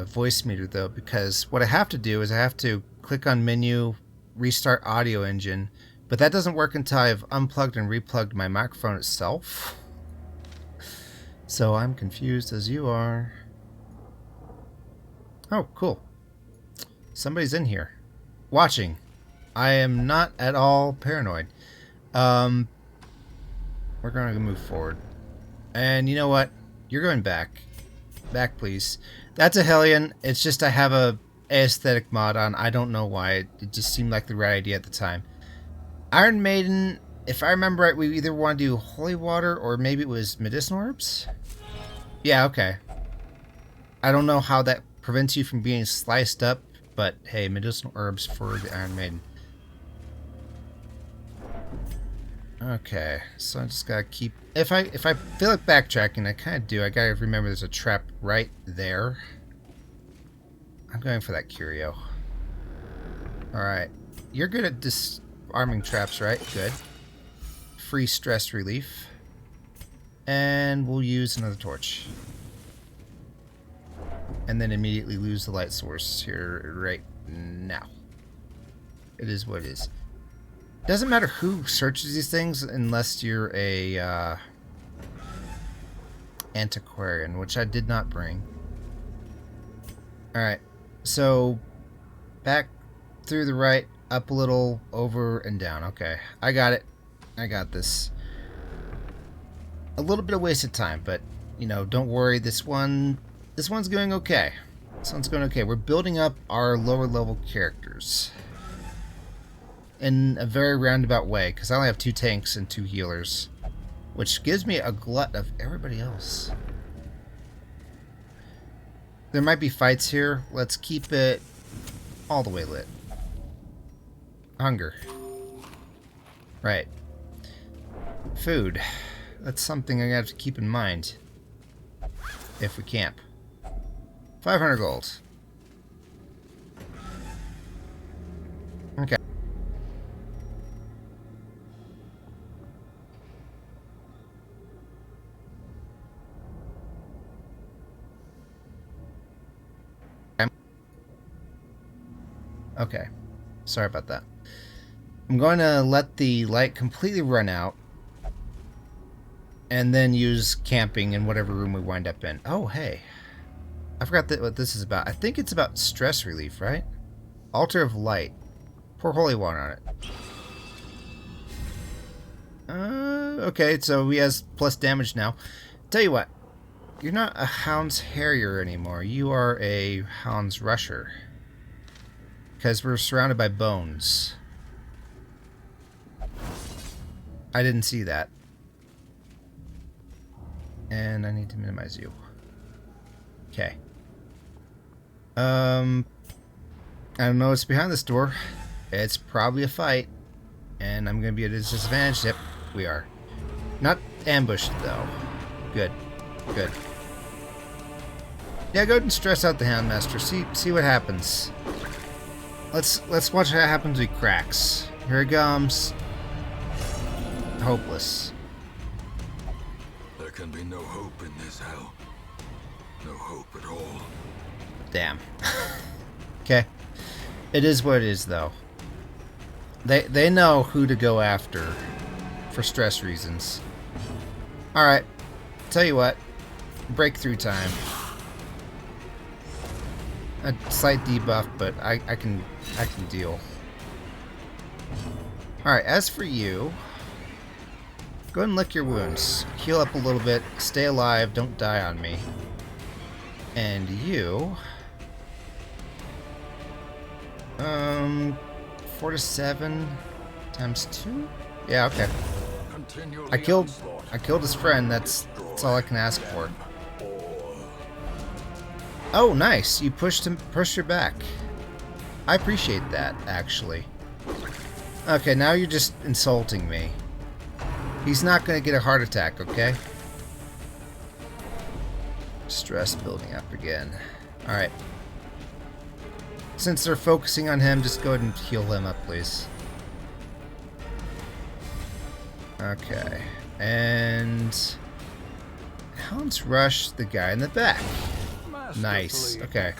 voice meter, though, because what I have to do is I have to click on menu, restart audio engine, but that doesn't work until I've unplugged and replugged my microphone itself. So I'm confused as you are. Oh, cool. Somebody's in here. Watching. I am not at all paranoid. We're going to move forward. And you know what? You're going back. Back, please. That's a Hellion. It's just I have a aesthetic mod on. I don't know why. It just seemed like the right idea at the time. Iron Maiden, if I remember right, we either want to do holy water or maybe it was medicinal herbs? Yeah, okay. I don't know how that prevents you from being sliced up, but hey, medicinal herbs for the Iron Maiden. Okay, so I just gotta keep... If I feel like backtracking, I kind of do. I gotta remember there's a trap right there. I'm going for that curio. Alright. You're good at disarming traps, right? Good. Free stress relief. And we'll use another torch. And then immediately lose the light source here right now. It is what it is. Doesn't matter who searches these things unless you're a antiquarian, which I did not bring. Alright, so back through the right, up a little, over and down. Okay, I got it. I got this. A little bit of wasted time, but you know, don't worry. This one's going okay. Sounds going okay. We're building up our lower level characters in a very roundabout way, because I only have 2 tanks and 2 healers, which gives me a glut of everybody else. There might be fights here. Let's keep it all the way lit. Hunger. Right. Food. That's something I have to keep in mind if we camp. 500 gold. Okay. Okay. Sorry about that. I'm going to let the light completely run out and then use camping in whatever room we wind up in. Oh, hey. I forgot what this is about. I think it's about stress relief, right? Altar of Light. Pour holy water on it. Okay, so he has plus damage now. Tell you what. You're not a Hound's Harrier anymore. You are a Hound's Rusher. Because we're surrounded by bones. I didn't see that. And I need to minimize you. Okay. I don't know what's behind this door. It's probably a fight. And I'm going to be at a disadvantage. Yep, we are. Not ambushed, though. Good. Good. Yeah, go ahead and stress out the Houndmaster. See what happens. Let's watch what happens when he cracks. Here he comes. Hopeless. There can be no hope in this hell. No hope at all. Damn. Okay. It is what it is, though. They know who to go after for stress reasons. Alright. Tell you what. Breakthrough time. A slight debuff, but I can deal. Alright, as for you, go ahead and lick your wounds. Heal up a little bit. Stay alive. Don't die on me. And you... 4 to 7 times 2? Yeah, okay. I killed his friend. That's all I can ask for. Oh, nice. You pushed her back. I appreciate that, actually. Okay, now you're just insulting me. He's not going to get a heart attack, okay? Stress building up again. Alright. Since they're focusing on him, just go ahead and heal him up, please. Okay. And... Hounds rush the guy in the back. Nice. Okay.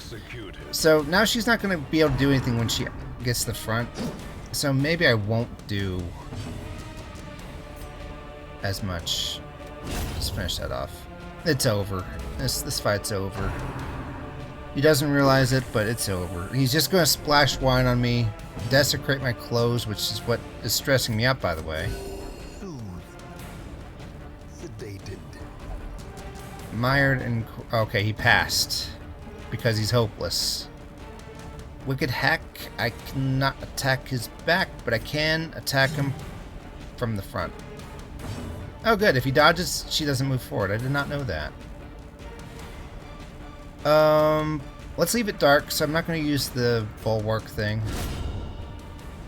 So now she's not going to be able to do anything when she gets to the front. So maybe I won't do as much. Just finish that off. It's over. This fight's over. He doesn't realize it, but it's over. He's just going to splash wine on me, desecrate my clothes, which is what is stressing me out, by the way. Sedated. Mired and... Okay, he passed. Because he's hopeless. Wicked Hack. I cannot attack his back, but I can attack him from the front. Oh, good. If he dodges, she doesn't move forward. I did not know that. Let's leave it dark, so I'm not going to use the bulwark thing.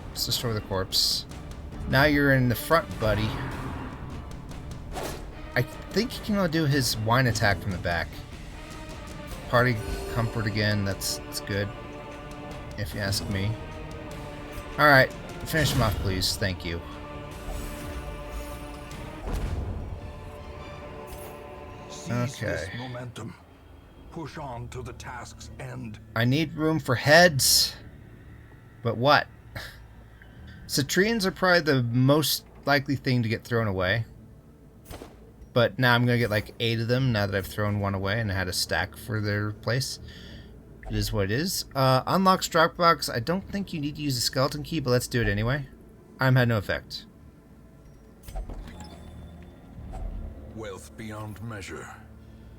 Let's destroy the corpse. Now you're in the front, buddy. I think he can only do his wine attack from the back. Party comfort again, that's good. If you ask me. Alright, finish him off, please. Thank you. Okay. Momentum. Push on to the task's end. I need room for heads. But what? Citrians are probably the most likely thing to get thrown away. But now I'm going to get like 8 of them now that I've thrown one away and I had a stack for their place. It is what it is. Unlocks Dropbox. I don't think you need to use a skeleton key, but let's do it anyway. I'm had no effect. Wealth beyond measure.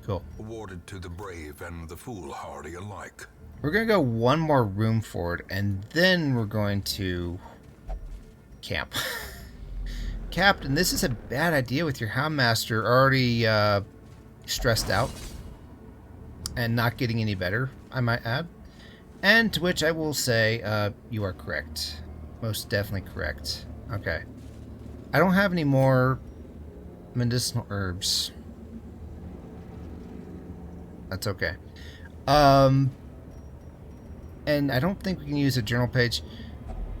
Cool. awarded to the brave and the foolhardy alike. We're going to go one more room forward, and then we're going to camp. Captain, this is a bad idea with your Houndmaster already stressed out and not getting any better, I might add. And to which I will say, you are correct. Most definitely correct. Okay. I don't have any more medicinal herbs. That's okay. And I don't think we can use a journal page.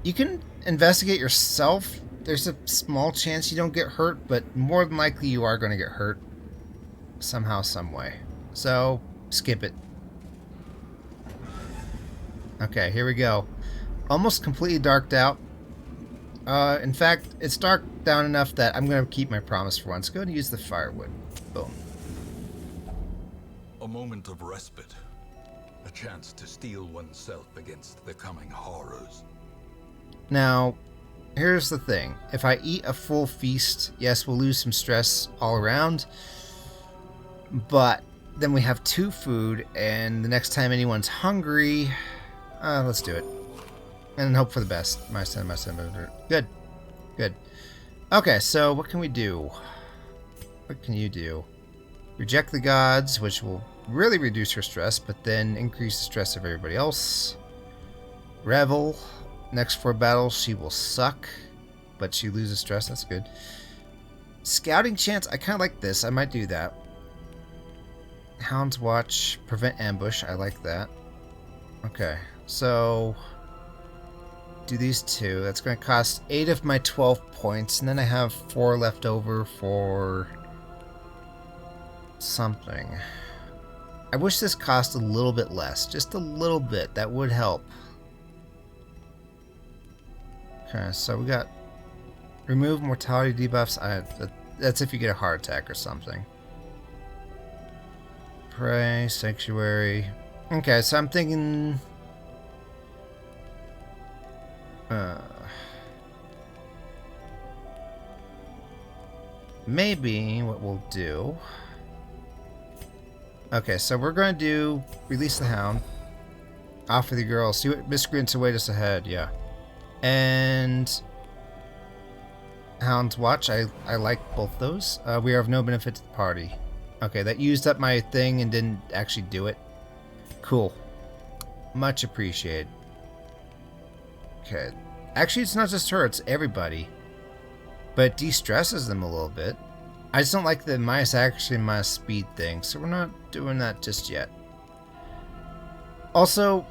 You can investigate yourself. There's a small chance you don't get hurt, but more than likely you are going to get hurt somehow, some way. So, skip it. Okay, here we go. Almost completely darked out. In fact, it's dark down enough that I'm going to keep my promise for once. Go ahead and use the firewood. Boom. A moment of respite. A chance to steel oneself against the coming horrors. Now, here's the thing. If I eat a full feast, yes, we'll lose some stress all around. But then we have 2 food, and the next time anyone's hungry, let's do it. And hope for the best. My son. Good. Good. Okay, so what can we do? What can you do? Reject the gods, which will really reduce her stress, but then increase the stress of everybody else. Revel. Next 4 battles, she will suck, but she loses stress. That's good. Scouting chance. I kind of like this. I might do that. Hound's Watch. Prevent ambush. I like that. Okay, so do these 2. That's going to cost 8 of my 12 points, and then I have 4 left over for something. I wish this cost a little bit less. Just a little bit. That would help. Okay, so we got remove mortality debuffs. That's if you get a heart attack or something. Pray, sanctuary. Okay, so I'm thinking... maybe what we'll do... Okay, so we're going to do release the hound. Offer the girl. See what miscreants await us ahead. Yeah. And... Hound's Watch. I like both those. We are of no benefit to the party. Okay, that used up my thing and didn't actually do it. Cool. Much appreciated. Okay. Actually, it's not just her, it's everybody. But it de-stresses them a little bit. I just don't like the minus action, minus speed thing, so we're not doing that just yet. Also,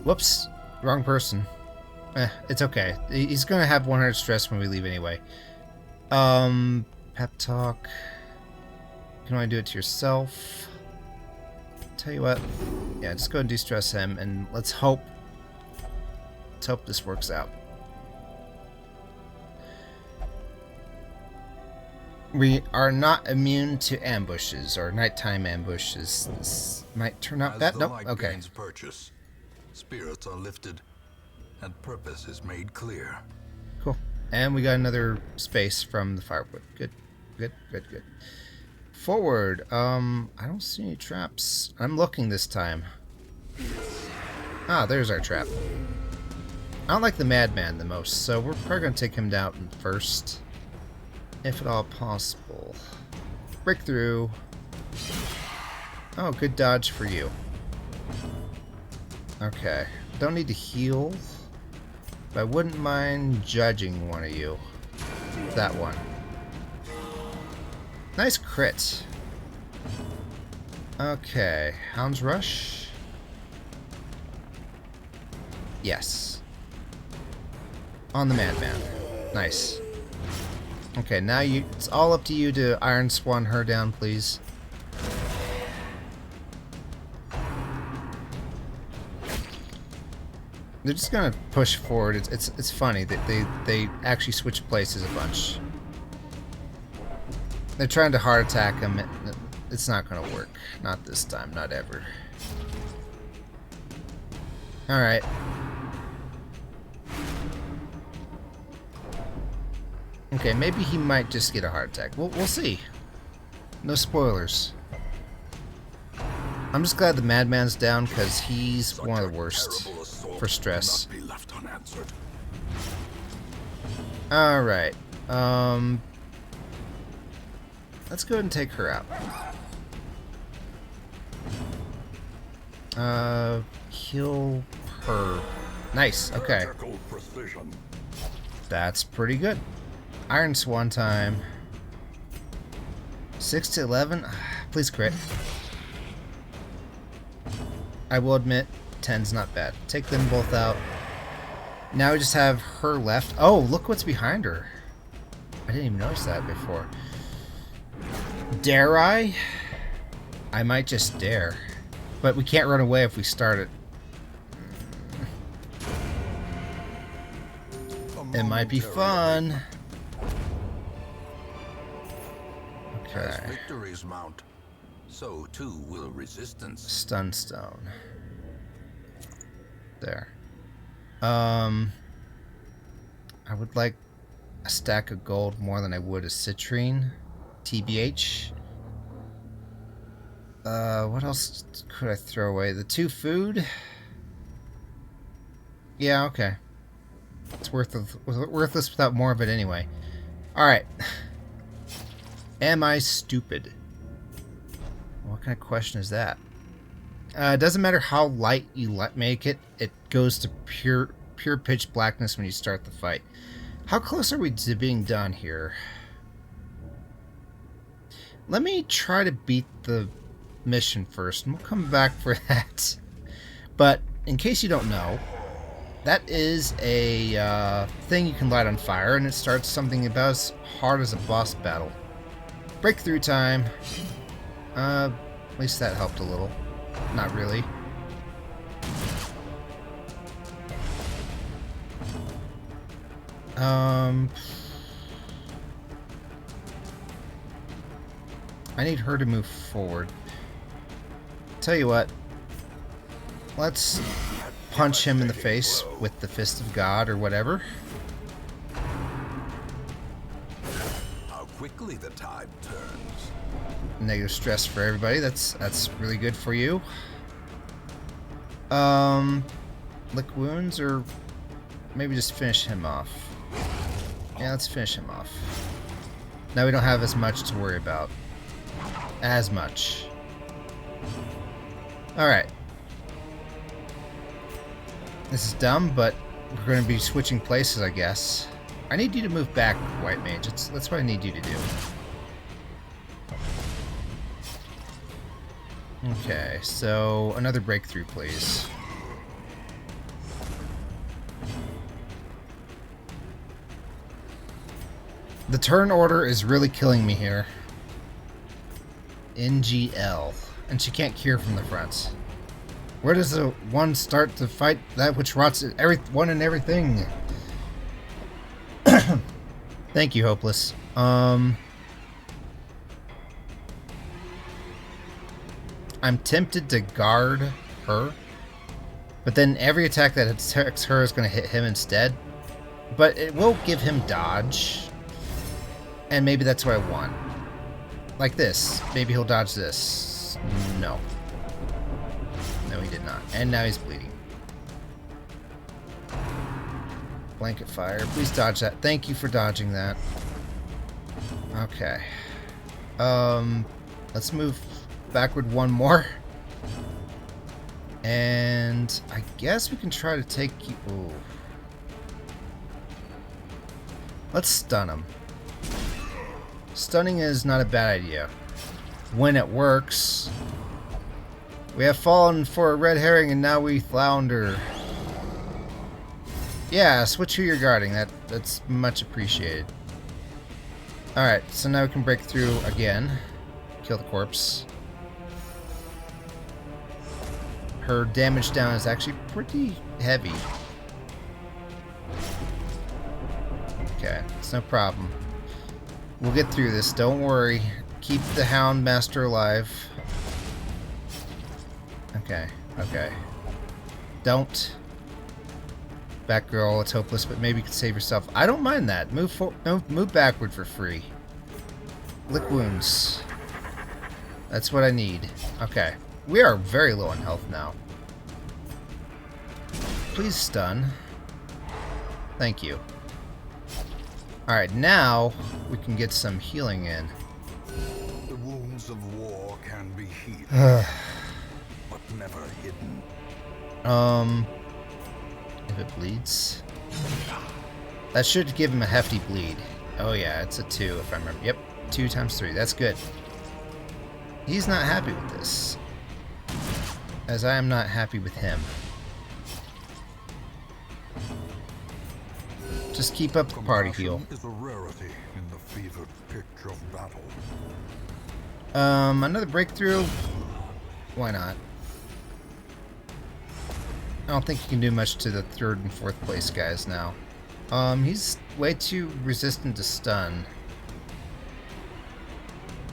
whoops, wrong person. It's okay. He's gonna have 100 stress when we leave anyway. Pep talk. You can only do it to yourself. Tell you what, yeah, just go and de-stress him, and let's hope this works out. We are not immune to ambushes or nighttime ambushes. This might turn out bad. Nope. Okay. Purchase, spirits are lifted, and purpose is made clear. Cool. And we got another space from the firewood. Good. Good. Good. Good. Forward. I don't see any traps. I'm looking this time. Ah, there's our trap. I don't like the madman the most, so we're probably gonna take him down first. If at all possible. Breakthrough. Oh, good dodge for you. Okay. Don't need to heal. But I wouldn't mind judging one of you. That one. Nice crit. Okay. Hound's Rush. Yes. On the madman. Nice. Okay, now it's all up to you to Iron Swan her down, please. They're just gonna push forward. It's funny that they actually switch places a bunch. They're trying to heart attack him. It's not gonna work. Not this time. Not ever. All right. Okay, maybe he might just get a heart attack. We'll see. No spoilers. I'm just glad the madman's down because he's one of the worst for stress. Be left unanswered. Alright. Let's go ahead and take her out. Heal her. Nice, okay. That's pretty good. Iron Swan time. 6 to 11. Please crit. I will admit, 10's not bad. Take them both out. Now we just have her left. Oh, look what's behind her. I didn't even notice that before. Dare I? I might just dare. But we can't run away if we start it. It might be fun. Okay. As victories mount, so too will resistance. Stun stone. There. I would like a stack of gold more than I would a citrine. TBH. What else could I throw away? The 2 food? Yeah, okay. It's worthless without more of it anyway. Alright. Am I stupid? What kind of question is that? It doesn't matter how light you make it, it goes to pure pitch blackness when you start the fight. How close are we to being done here? Let me try to beat the mission first, and we'll come back for that. But, in case you don't know, that is a thing you can light on fire, and it starts something about as hard as a boss battle. Breakthrough time. At least that helped a little. Not really. I need her to move forward. Tell you what. Let's punch him in the face with the Fist of God or whatever. How quickly the tide turns. Negative stress for everybody. That's really good for you. Lick wounds, or maybe just finish him off. Yeah, let's finish him off. Now we don't have as much to worry about. As much. Alright. This is dumb, but we're going to be switching places, I guess. I need you to move back, White Mage. That's what I need you to do. Okay, so another breakthrough, please. The turn order is really killing me here. NGL. And she can't cure from the front. Where does the one start to fight that which rots everyone and everything? Thank you, Hopeless. I'm tempted to guard her, but then every attack that attacks her is going to hit him instead. But it will give him dodge, and maybe that's what I want. Like this. Maybe he'll dodge this. No. No, he did not. And now he's bleeding. Blanket fire. Please dodge that. Thank you for dodging that. Okay. Let's move backward one more. And I guess we can try to take you... Ooh. Let's stun him. Stunning is not a bad idea. When it works. We have fallen for a red herring and now we flounder. Yeah, switch who you're guarding. That's much appreciated. Alright, so now we can break through again. Kill the corpse. Her damage down is actually pretty heavy. Okay, it's no problem. We'll get through this, don't worry. Keep the Hound Master alive. Okay, okay. Don't. Batgirl, it's hopeless, but maybe you can save yourself. I don't mind that. Move backward for free. Lick wounds. That's what I need. Okay. We are very low on health now. Please stun. Thank you. Alright, now we can get some healing in. The wounds of war can be healed, but never hidden. If it bleeds. That should give him a hefty bleed. Oh yeah, it's a 2 if I remember. Yep, 2 times 3. That's good. He's not happy with this, as I am not happy with him. Just keep up the party heal. Is a rarity in the fevered pitch of battle. Another breakthrough? Why not? I don't think you can do much to the 3rd and 4th place guys now. He's way too resistant to stun.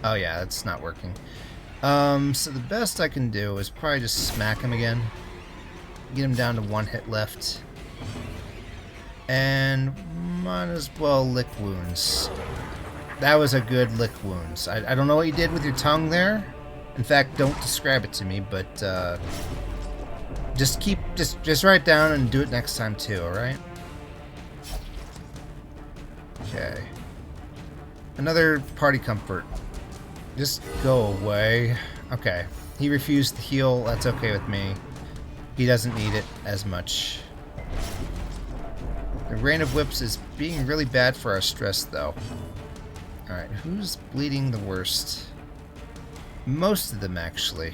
Oh yeah, that's not working. So the best I can do is probably just smack him again. Get him down to 1 hit left. And might as well lick wounds. That was a good lick wounds. I don't know what you did with your tongue there. In fact, don't describe it to me, but just write it down and do it next time too, alright? Okay. Another party comfort. Just go away. Okay. He refused to heal. That's okay with me. He doesn't need it as much. The Rain of Whips is being really bad for our stress, though. Alright, who's bleeding the worst? Most of them, actually.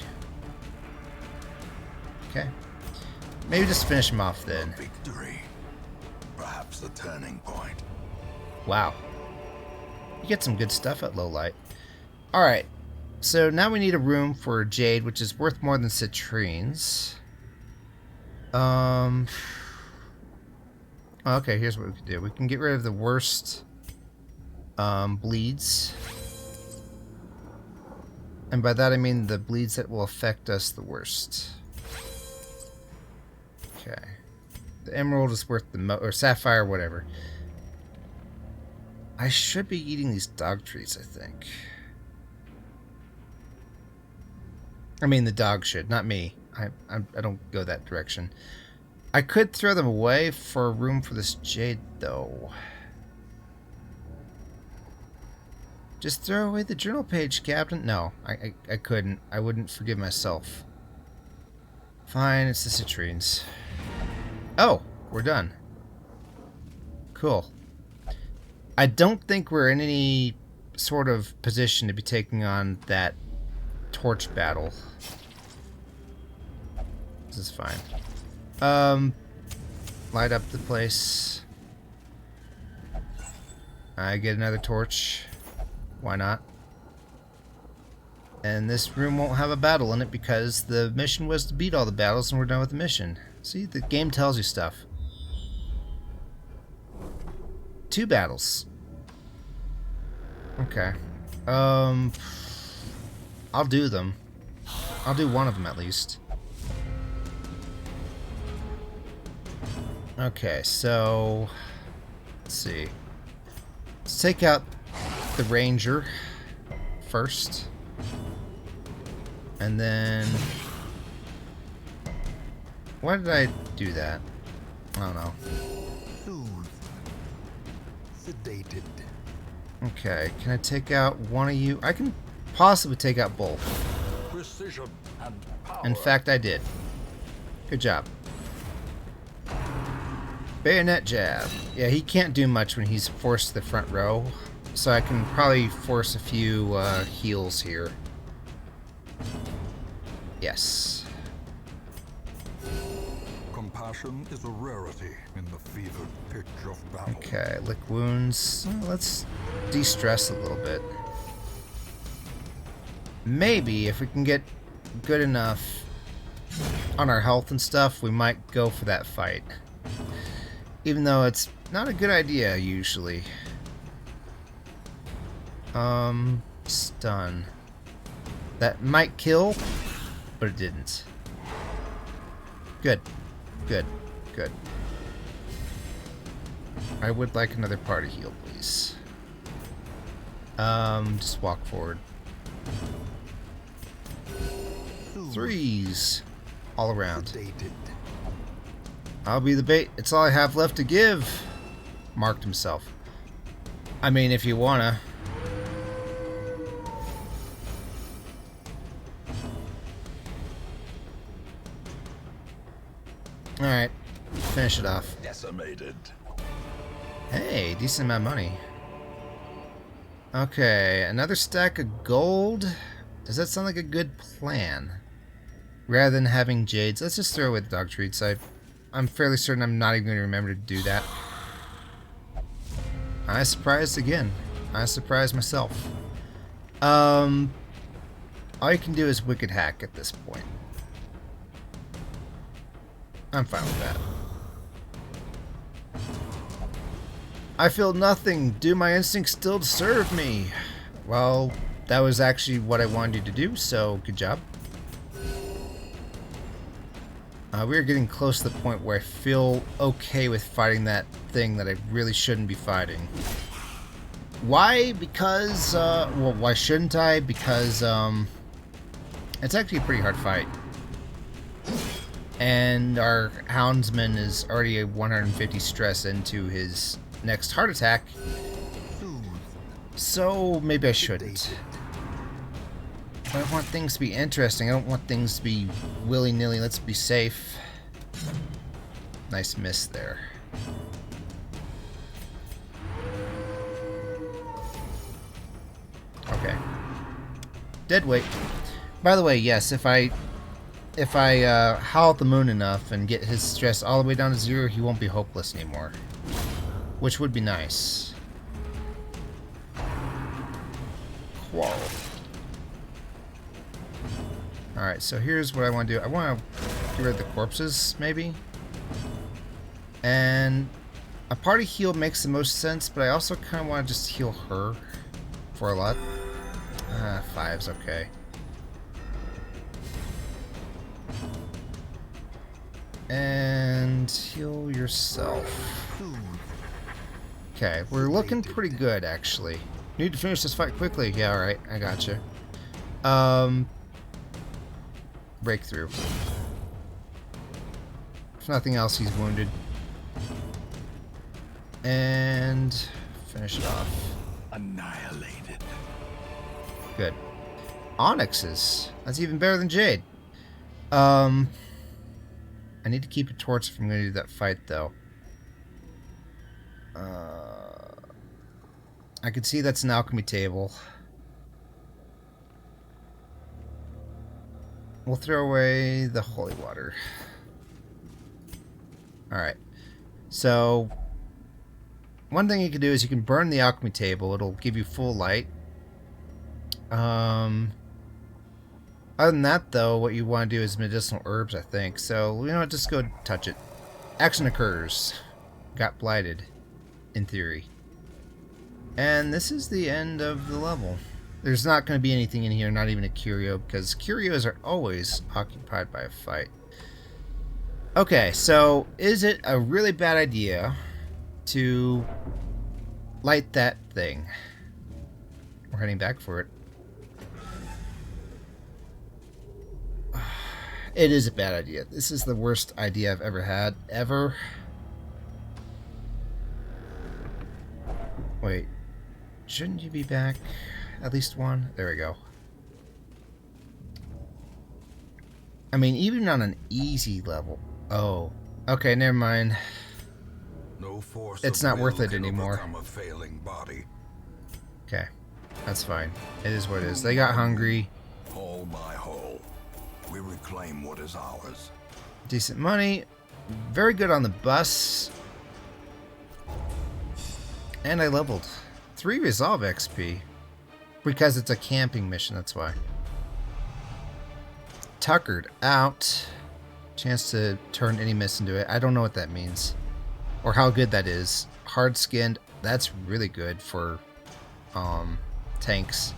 Okay. Maybe just finish him off, then. Victory. Perhaps the turning point. Wow. You get some good stuff at low light. Alright. So now we need a room for Jade, which is worth more than citrines. Okay, here's what we can do. We can get rid of the worst bleeds. And by that I mean the bleeds that will affect us the worst. Okay. The emerald is worth the most, or sapphire, whatever. I should be eating these dog treats, I think. I mean, the dog should, not me. I don't go that direction. I could throw them away for room for this jade, though. Just throw away the journal page, Captain. No, I couldn't. I wouldn't forgive myself. Fine, it's the citrines. Oh, we're done. Cool. I don't think we're in any sort of position to be taking on that torch battle. This is fine. Light up the place. I get another torch. Why not? And this room won't have a battle in it because the mission was to beat all the battles and we're done with the mission. See, the game tells you stuff. 2 battles. Okay. I'll do them. I'll do one of them at least. Okay, so let's see. Let's take out the ranger first. And then why did I do that? I don't know. Soothed. Sedated. Okay, can I take out one of you? I can possibly take out both. Precision and power. In fact, I did. Good job. Bayonet jab. Yeah, he can't do much when he's forced to the front row, so I can probably force a few heals here. Yes. Compassion is a rarity in the fevered pitch of battle. Okay, lick wounds. Let's de-stress a little bit. Maybe if we can get good enough on our health and stuff, we might go for that fight. Even though it's not a good idea usually. Stun. That might kill, but it didn't. Good. Good. Good. I would like another party heal, please. Just walk forward. Threes. All around. Sedated. I'll be the bait. It's all I have left to give. Marked himself. I mean, if you wanna. Alright. Finish it off. Decimated. Hey, decent amount of money. Okay, another stack of gold. Does that sound like a good plan? Rather than having jades, let's just throw away the dog treats. I'm fairly certain I'm not even going to remember to do that. I surprised again. I surprised myself. All you can do is wicked hack at this point. I'm fine with that. I feel nothing. Do my instincts still serve me? Well, that was actually what I wanted you to do, so good job. We are getting close to the point where I feel okay with fighting that thing that I really shouldn't be fighting. Why? Because, well, why shouldn't I? Because, it's actually a pretty hard fight. And our houndsman is already a 150 stress into his next heart attack. So, maybe I shouldn't. I want things to be interesting. I don't want things to be willy-nilly. Let's be safe. Nice miss there. Okay. Dead weight. By the way, yes, if I howl at the moon enough and get his stress all the way down to 0, he won't be hopeless anymore. Which would be nice. Quarrel. Alright, so here's what I want to do. I want to get rid of the corpses, maybe. And a party heal makes the most sense, but I also kind of want to just heal her for a lot. 5's okay. And heal yourself. Okay, we're looking pretty good, actually. Need to finish this fight quickly. Yeah, alright, I gotcha. Breakthrough. If nothing else, he's wounded. And finish it off. Annihilated. Good. Onyxes. That's even better than jade. I need to keep a torch if I'm going to do that fight, though. I can see that's an alchemy table. We'll throw away the holy water. Alright. So, one thing you can do is you can burn the alchemy table. It'll give you full light. Other than that, though, what you want to do is medicinal herbs, I think. So, you know what? Just go touch it. Action occurs. Got blighted, in theory. And this is the end of the level. There's not going to be anything in here, not even a curio, because curios are always occupied by a fight. Okay, so is it a really bad idea to light that thing? We're heading back for it. It is a bad idea. This is the worst idea I've ever had, ever. Wait. Shouldn't you be back? At least one? There we go. I mean, even on an easy level. Oh. Okay, never mind. No force It's of not will worth it can anymore. overcome a failing body. Okay. That's fine. It is what it is. They got hungry. Hole by hole, we reclaim what is ours. Decent money. Very good on the bus. And I leveled. 3 resolve XP. Because it's a camping mission, that's why. Tuckered out. Chance to turn any miss into it. I don't know what that means. Or how good that is. Hard skinned. That's really good for tanks.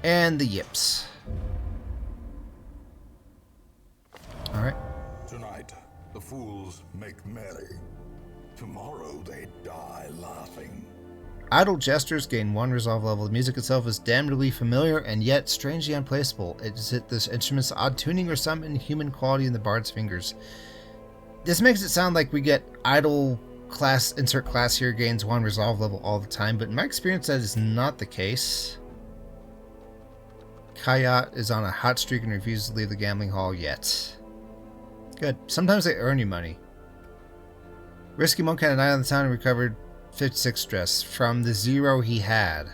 And the yips. Alright. Tonight, the fools make merry. Tomorrow they die laughing. Idle gestures gain 1 resolve level. The music itself is damnably familiar and yet strangely unplaceable. Is it this instrument's odd tuning or some inhuman quality in the bard's fingers? This makes it sound like we get idle class, insert class here, gains 1 resolve level all the time, but in my experience that is not the case. Kayat is on a hot streak and refuses to leave the gambling hall yet. Good. Sometimes they earn you money. Risky Monk had a night on the town and recovered 56 stress from the 0 he had.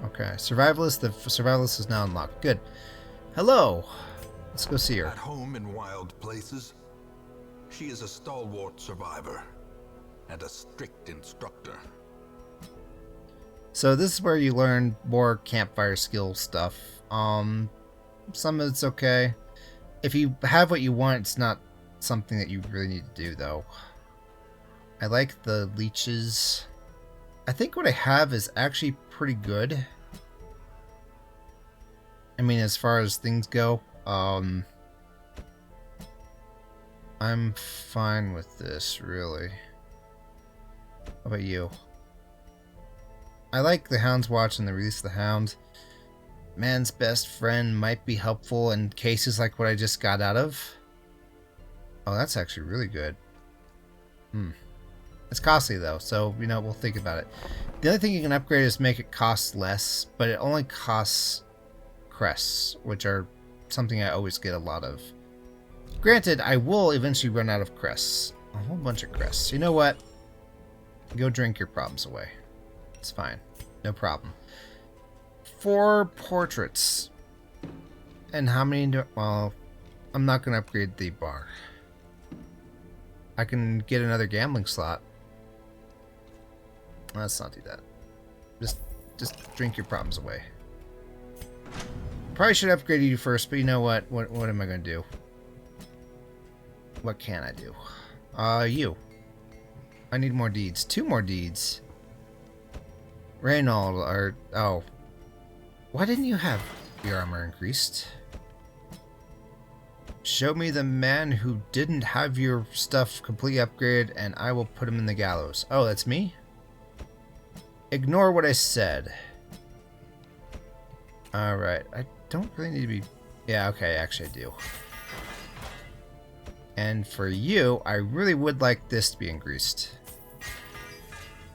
Okay. Survivalist. The survivalist is now unlocked. Good. Hello. Let's go see her. At home in wild places, she is a stalwart survivor and a strict instructor. So this is where you learn more campfire skill stuff. Some of it's okay. If you have what you want, it's not something that you really need to do, though. I like the leeches. I think what I have is actually pretty good. I mean, as far as things go, I'm fine with this, really. How about you? I like the Hound's Watch and the Release of the Hound. Man's best friend might be helpful in cases like what I just got out of. Oh, that's actually really good. It's costly though, so you know, we'll think about it. The only thing you can upgrade is make it cost less, but it only costs crests, which are something I always get a lot of. Granted, I will eventually run out of crests. A whole bunch of crests. You know what? Go drink your problems away. It's fine. No problem. 4 portraits. And how many do... Well, I'm not going to upgrade the bar. I can get another gambling slot. Let's not do that. Just drink your problems away. Probably should upgrade you first, but you know what? What am I going to do? What can I do? You. I need more deeds. 2 more deeds. Reynold, or... Oh. Why didn't you have your armor increased? Show me the man who didn't have your stuff completely upgraded, and I will put him in the gallows. Oh, that's me? Ignore what I said. Alright, I don't really need to be... Yeah, okay, actually I do. And for you, I really would like this to be increased.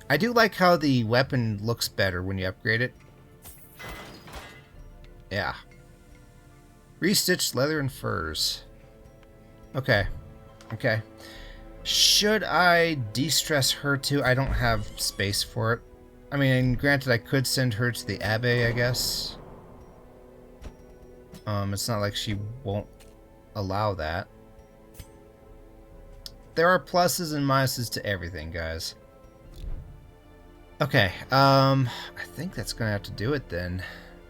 I do like how the weapon looks better when you upgrade it. Yeah. Restitched leather and furs. Okay. Okay. Should I de-stress her too? I don't have space for it. I mean, granted, I could send her to the Abbey, I guess. It's not like she won't allow that. There are pluses and minuses to everything, guys. Okay, I think that's gonna have to do it then,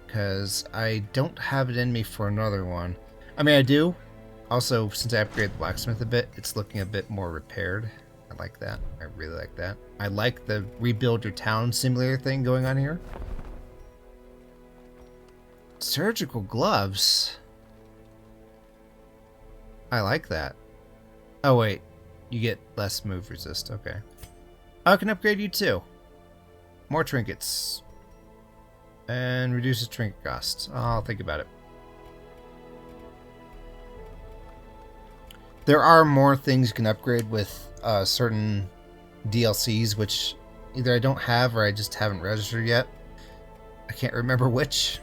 because I don't have it in me for another one. I mean, I do. Also, since I upgraded the blacksmith a bit, it's looking a bit more repaired. I like that. I really like that. I like the rebuild your town simulator thing going on here. Surgical gloves. I like that. Oh wait, you get less move resist. Okay. I can upgrade you too. More trinkets. And reduces trinket costs. I'll think about it. There are more things you can upgrade with certain DLCs, which either I don't have or I just haven't registered yet. I can't remember which.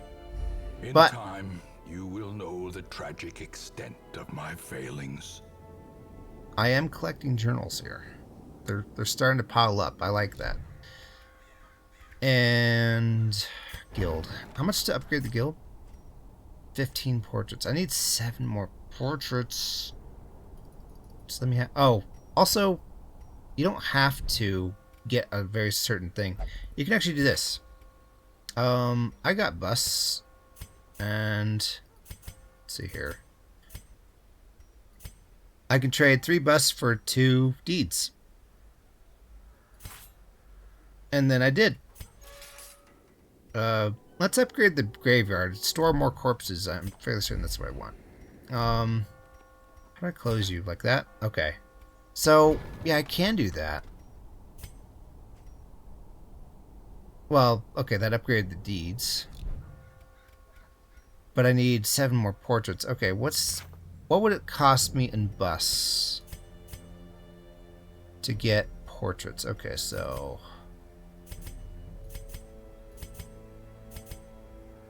In But time, you will know the tragic extent of my failings. I am collecting journals here. They're starting to pile up. I like that. And guild. How much to upgrade the guild? 15 portraits. I need 7 more portraits. Just let me have... Oh, also, you don't have to get a very certain thing. You can actually do this. I got busts. And... Let's see here. I can trade 3 busts for 2 deeds. And then I did. Let's upgrade the graveyard. Store more corpses. I'm fairly certain that's what I want. How do I close you? Like that? Okay. So, yeah, I can do that. Well, okay, that upgraded the deeds. But I need 7 more portraits. Okay, what would it cost me in bus to get portraits? Okay, so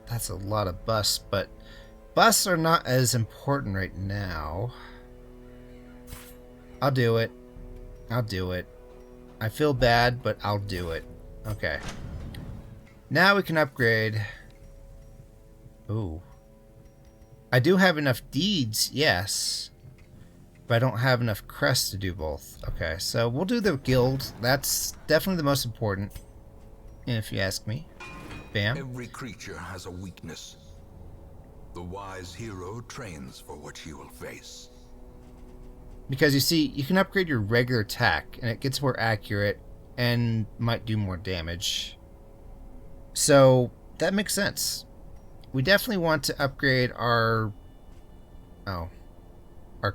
that's a lot of bus, but busts are not as important right now. I'll do it. I'll do it. I feel bad, but I'll do it. Okay. Now we can upgrade. Ooh. I do have enough deeds, yes. But I don't have enough crests to do both. Okay, so we'll do the guild. That's definitely the most important, if you ask me. Bam. Every creature has a weakness. The wise hero trains for what she will face. Because you see, you can upgrade your regular attack, and it gets more accurate, and might do more damage. So, that makes sense. We definitely want to upgrade our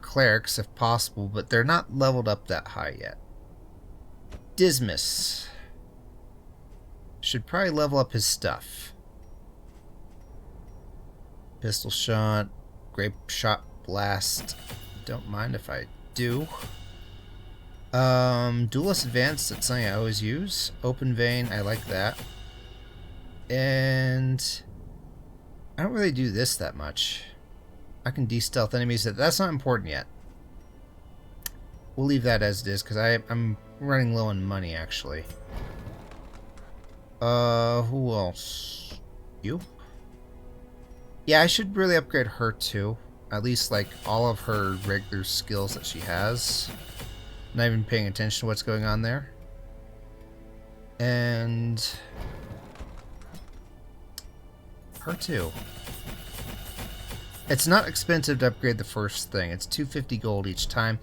clerics if possible, but they're not leveled up that high yet. Dismas should probably level up his stuff. Pistol shot, grape shot blast. Don't mind if I do. Duelist advanced, that's something I always use. Open vein, I like that. And I don't really do this that much. I can de-stealth enemies. That's not important yet. We'll leave that as it is, because I'm running low on money, actually. Who else? You? Yeah, I should really upgrade her, too. At least, like, all of her regular skills that she has. Not even paying attention to what's going on there. And her, too. It's not expensive to upgrade the first thing. It's 250 gold each time.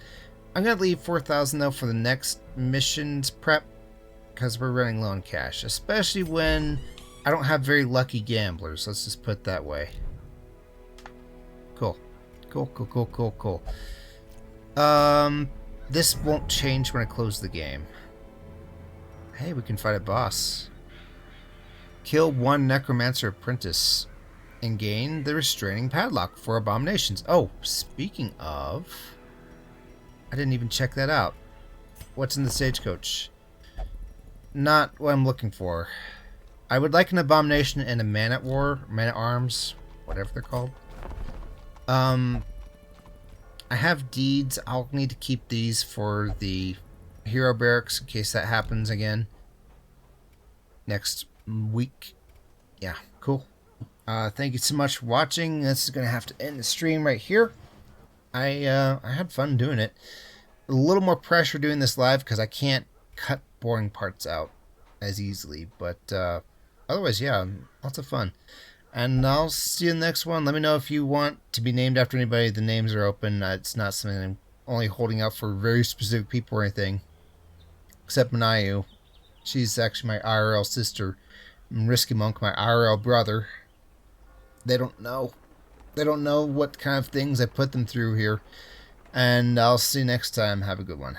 I'm going to leave 4,000 though for the next missions prep, because we're running low on cash, especially when I don't have very lucky gamblers. Let's just put it that way. Cool. Cool. This won't change when I close the game. Hey, we can fight a boss. Kill 1 necromancer apprentice and gain the restraining padlock for abominations. Oh, speaking of, I didn't even check that out. What's in the stagecoach? Not what I'm looking for. I would like an abomination and a man-at-arms, whatever they're called. I have deeds. I'll need to keep these for the hero barracks in case that happens again next week. Yeah, cool. Thank you so much for watching. This is going to have to end the stream right here. I had fun doing it. A little more pressure doing this live because I can't cut boring parts out as easily. But otherwise, yeah, lots of fun. And I'll see you in the next one. Let me know if you want to be named after anybody. The names are open. It's not something I'm only holding out for very specific people or anything. Except Manayu. She's actually my IRL sister. And Risky Monk, my IRL brother. They don't know. They don't know what kind of things I put them through here. And I'll see you next time. Have a good one.